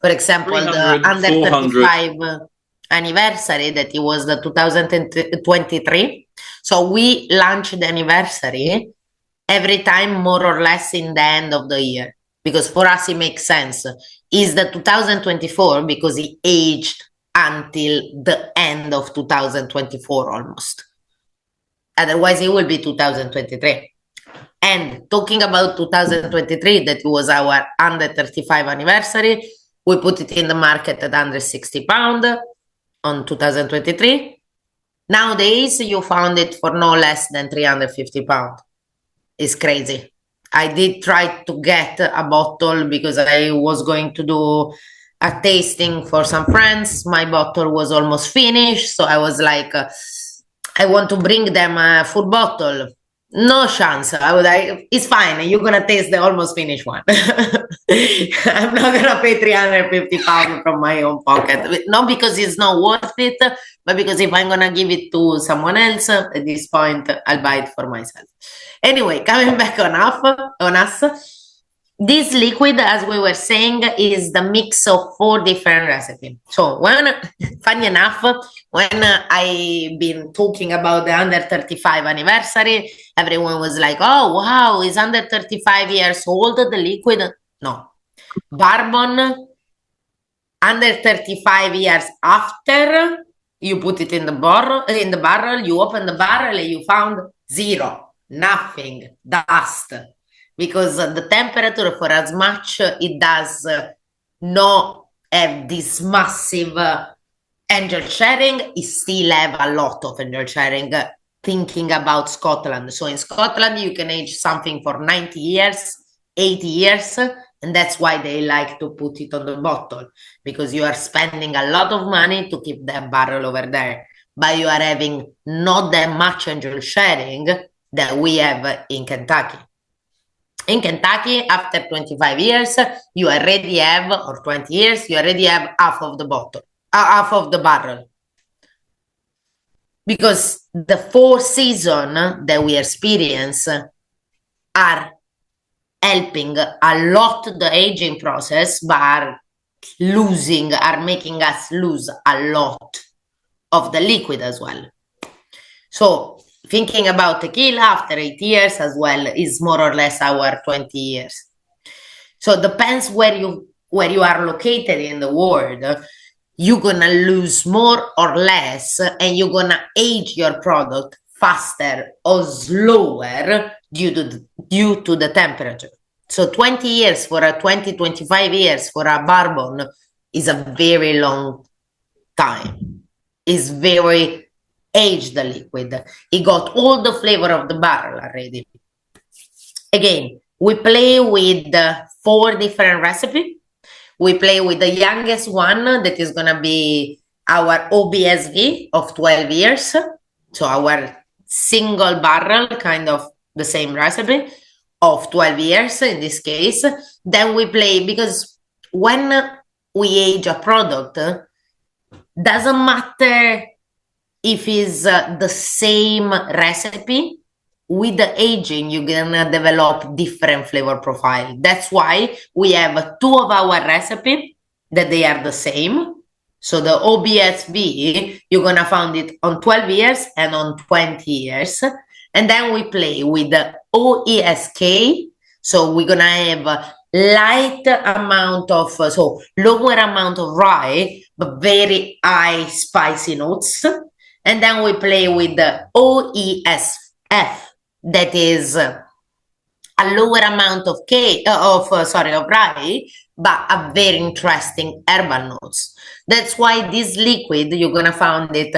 For example, the under 35 anniversary, that it was the 2023. So we launched the anniversary every time more or less in the end of the year, because for us it makes sense. Is the 2024 because it aged until the end of 2024 almost. Otherwise it will be 2023. And talking about 2023, that was our under 35 anniversary, we put it in the market at under £60 on 2023. Nowadays you found it for no less than £350. It's crazy. I did try to get a bottle because I was going to do a tasting for some friends. My bottle was almost finished, so I was like, I want to bring them a full bottle. No chance. I was like, it's fine. You're gonna taste the almost finished one. I'm not gonna pay £350 from my own pocket. Not because it's not worth it, but because if I'm gonna give it to someone else, at this point, I'll buy it for myself. Anyway, coming back on us, this liquid, as we were saying, is the mix of 4 different recipes. So funny enough, when I've been talking about the under 35 anniversary, everyone was like, oh, wow, it's under 35 years old, the liquid. No. Bourbon, under 35 years after you put it in the barrel, you open the barrel and you found 0. Nothing, dust, because the temperature, for as much it does not have this massive angel sharing, it still have a lot of angel sharing. Thinking about Scotland, so in Scotland you can age something for 90 years, 80 years, and that's why they like to put it on the bottle, because you are spending a lot of money to keep that barrel over there, but you are having not that much angel sharing that we have in Kentucky. In Kentucky, after 25 years, you already have, or 20 years, you already have half of the bottle, half of the barrel. Because the 4 seasons that we experience are helping a lot the aging process, but are making us lose a lot of the liquid as well. So, thinking about tequila after 8 years as well is more or less our 20 years. So it depends where you are located in the world. You're gonna lose more or less, and you're gonna age your product faster or slower due to the temperature. So 20 years for a 25 years for a bourbon is a very long time. is very aged liquid. It got all the flavor of the barrel already. Again, we play with 4 different recipes. We play with the youngest one that is going to be our OBSV of 12 years. So our single barrel, kind of the same recipe of 12 years in this case. Then we play, because when we age a product, doesn't matter if it's the same recipe. With the aging, you're gonna develop different flavor profile. That's why we have 2 of our recipes that they are the same. So the OBSV, you're gonna find it on 12 years and on 20 years. And then we play with the OESK. So we're gonna have a light amount of, so lower amount of rye, but very high spicy notes. And then we play with the OESF. That is a lower amount of rye, but a very interesting herbal notes. That's why this liquid, you're gonna find it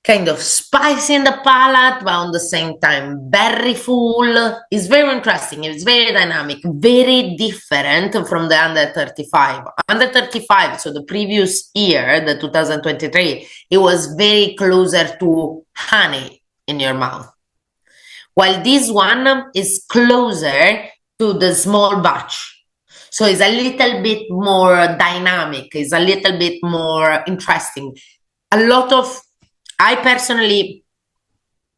kind of spicy in the palate, but on the same time very full. It's very interesting. It's very dynamic, very different from the under 35. Under 35, so the previous year, the 2023, it was very closer to honey in your mouth. While this one is closer to the small batch. So it's a little bit more dynamic, it's a little bit more interesting. I personally,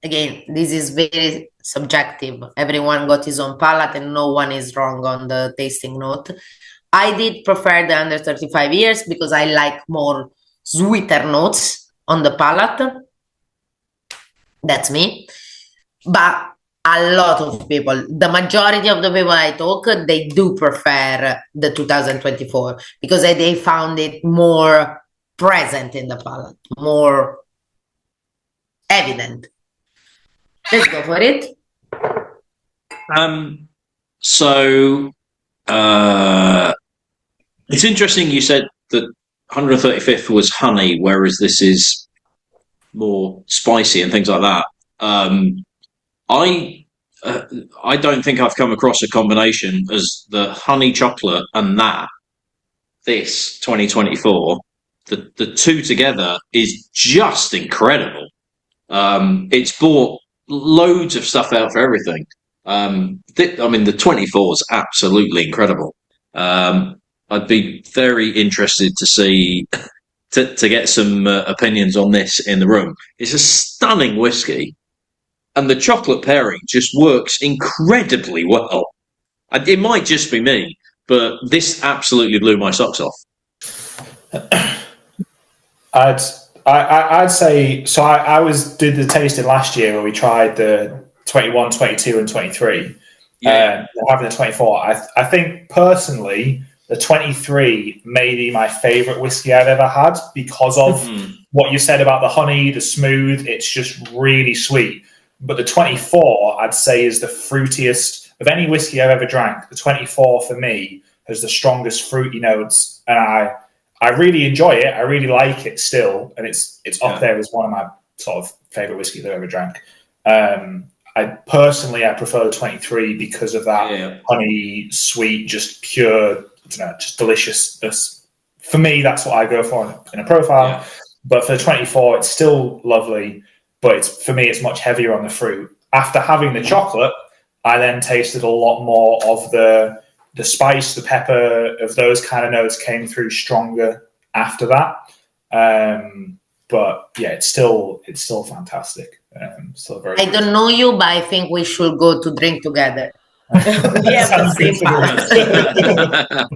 again, this is very subjective. Everyone got his own palate and no one is wrong on the tasting note. I did prefer the under 35 years because I like more sweeter notes on the palate. That's me. But a lot of people, the majority of the people I talk, they do prefer the 2024 because they found it more present in the palate, more evident. Let's go for it. It's interesting you said that 135th was honey, whereas this is more spicy and things like that. I don't think I've come across a combination as the honey chocolate and this 2024. The 2 together is just incredible. It's bought loads of stuff out for everything. The 24 is absolutely incredible. I'd be very interested to see to get some opinions on this in the room. It's a stunning whiskey. And the chocolate pairing just works incredibly well. It might just be me, but this absolutely blew my socks off. I'd say so. I did the tasting last year where we tried the 21, 22, and 23. Having the 24, I think personally the 23 may be my favourite whiskey I've ever had because of what you said about the honey, the smooth. It's just really sweet. But the 24, I'd say, is the fruitiest of any whiskey I've ever drank. The 24 for me has the strongest fruity notes, and I really enjoy it. I really like it still, and it's up there as one of my sort of favorite whiskeys I've ever drank. I prefer the 23 because of that honey, sweet, just pure, just deliciousness. For me, that's what I go for in a profile. Yeah. But for the 24, it's still lovely. But for me, it's much heavier on the fruit. After having the chocolate, I then tasted a lot more of the spice, the pepper, of those kind of notes came through stronger after that. But yeah, it's still fantastic. Still very. I don't know you, but I think we should go to drink together. We have the same palate.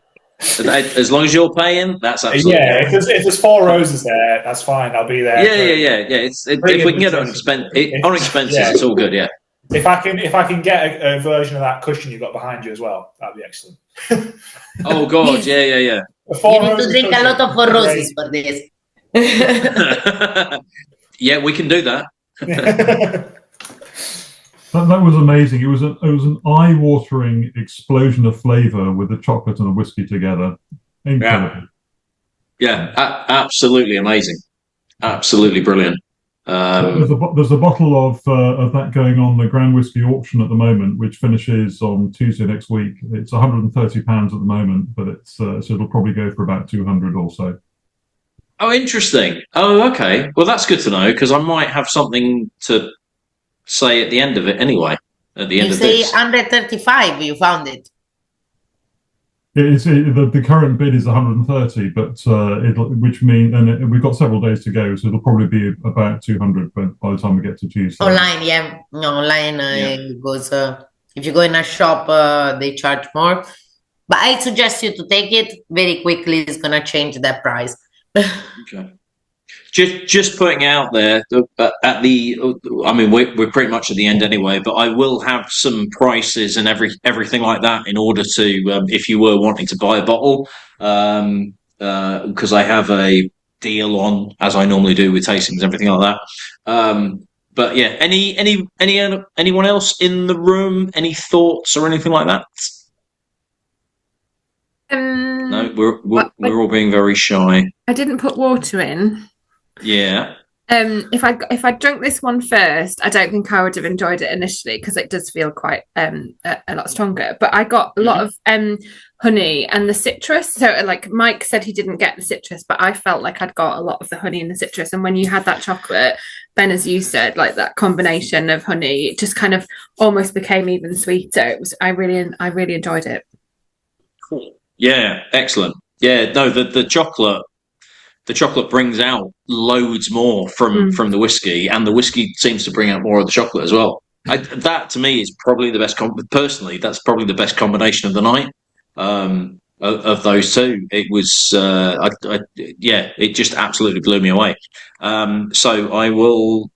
As long as you're paying, that's absolutely if there's 4 roses there, that's fine. I'll be there. Yeah. If we can get it on expenses, it's all good. Yeah. If I can get a version of that cushion you've got behind you as well, that'd be excellent. Oh God, yeah. You need to drink a lot of 4 roses for this. Yeah, we can do that. That was amazing. It was an eye-watering explosion of flavour with the chocolate and the whiskey together. Incredible. Yeah, absolutely amazing. Absolutely brilliant. There's a bottle of that going on the Grand Whiskey auction at the moment, which finishes on Tuesday next week. It's £130 at the moment, but it's so it'll probably go for about 200 or so. Oh, interesting. Oh, okay. Well, that's good to know, because I might have something to say at the end of it anyway. At the end You of say this. 135, you found it. The current bid is 130, but which means, and we've got several days to go, so it'll probably be about 200 by the time we get to Tuesday. Online, yeah. No, online it goes. If you go in a shop, they charge more. But I suggest you to take it very quickly. It's gonna change that price. Okay. Just putting out there at the. I mean, we're pretty much at the end anyway, but I will have some prices and everything like that in order to, if you were wanting to buy a bottle, because I have a deal on, as I normally do with tastings and everything like that. But yeah, anyone else in the room? Any thoughts or anything like that? No, we're all being very shy. I didn't put water in. Yeah. If I drank this one first, I don't think I would have enjoyed it initially, because it does feel quite a lot stronger. But I got a lot of honey and the citrus. So like Mike said, he didn't get the citrus, but I felt like I'd got a lot of the honey and the citrus. And when you had that chocolate, Ben, as you said, like that combination of honey, it just kind of almost became even sweeter. It was I really enjoyed it. Cool. Yeah, excellent. Yeah, no, the chocolate brings out loads more from the whiskey, and the whiskey seems to bring out more of the chocolate as well. That to me is probably the best. Personally, that's probably the best combination of the night. Of those two, it was. It just absolutely blew me away. So I will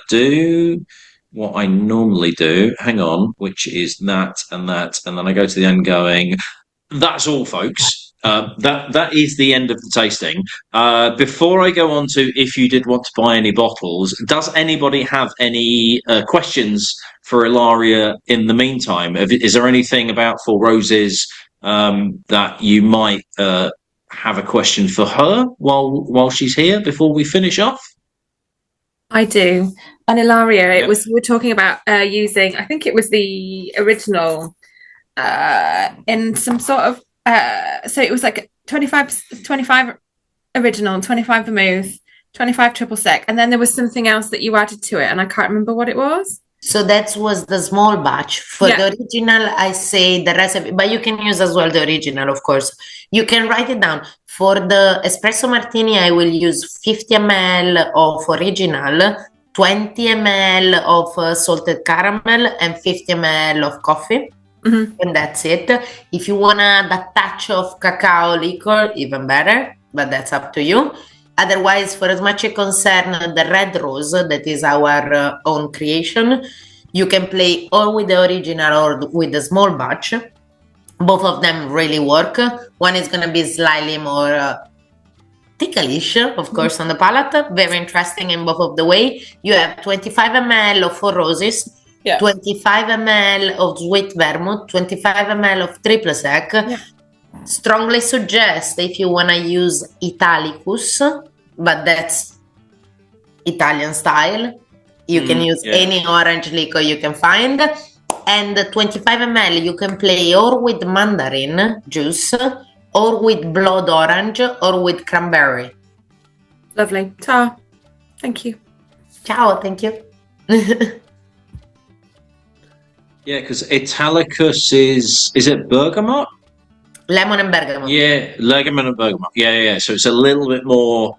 do what I normally do. Hang on, which is that, and then I go to the end going. That's all, folks. That is the end of the tasting. Before I go on to if you did want to buy any bottles, does anybody have any questions for Ilaria in the meantime? Is there anything about Four Roses that you might have a question for her while she's here before we finish off? I do. And Ilaria, we were talking about using, I think it was the original in some sort of so it was like 25 original, 25 vermouth, 25 triple sec, and then there was something else that you added to it, and I can't remember what it was. So that was the small batch. For the original, I say the recipe, but you can use as well the original, of course. You can write it down. For the espresso martini, I will use 50 ml of original, 20 ml of salted caramel, and 50 ml of coffee. And that's it. If you want to add a touch of cacao liquor, even better, but that's up to you. Otherwise, for as much as concern the red rose, that is our own creation, you can play or with the original or with the small batch. Both of them really work. One is going to be slightly more ticklish, of course, on the palate. Very interesting in both of the way. You have 25 ml of Four Roses, 25 ml of sweet vermouth, 25 ml of triple sec. Strongly suggest if you want to use Italicus, but that's Italian style. You can use any orange liquor you can find. And 25 ml you can play or with mandarin juice, or with blood orange, or with cranberry. Lovely. Ta. Thank you. Ciao. Thank you. Yeah, because Italicus is it bergamot? Lemon and bergamot. Yeah, lemon and bergamot. Yeah. So it's a little bit more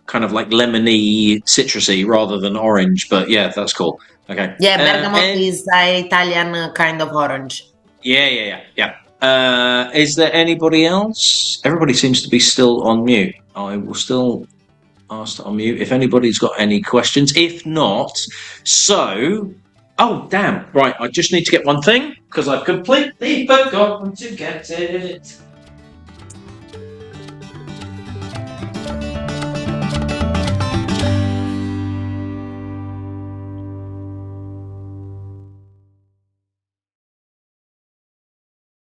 kind of like lemony, citrusy rather than orange. But yeah, that's cool. Okay. Yeah, bergamot is an Italian kind of orange. Yeah. Is there anybody else? Everybody seems to be still on mute. I will still ask to unmute if anybody's got any questions. If not, so... Oh, damn. Right, I just need to get one thing, because I've completely forgotten to get it.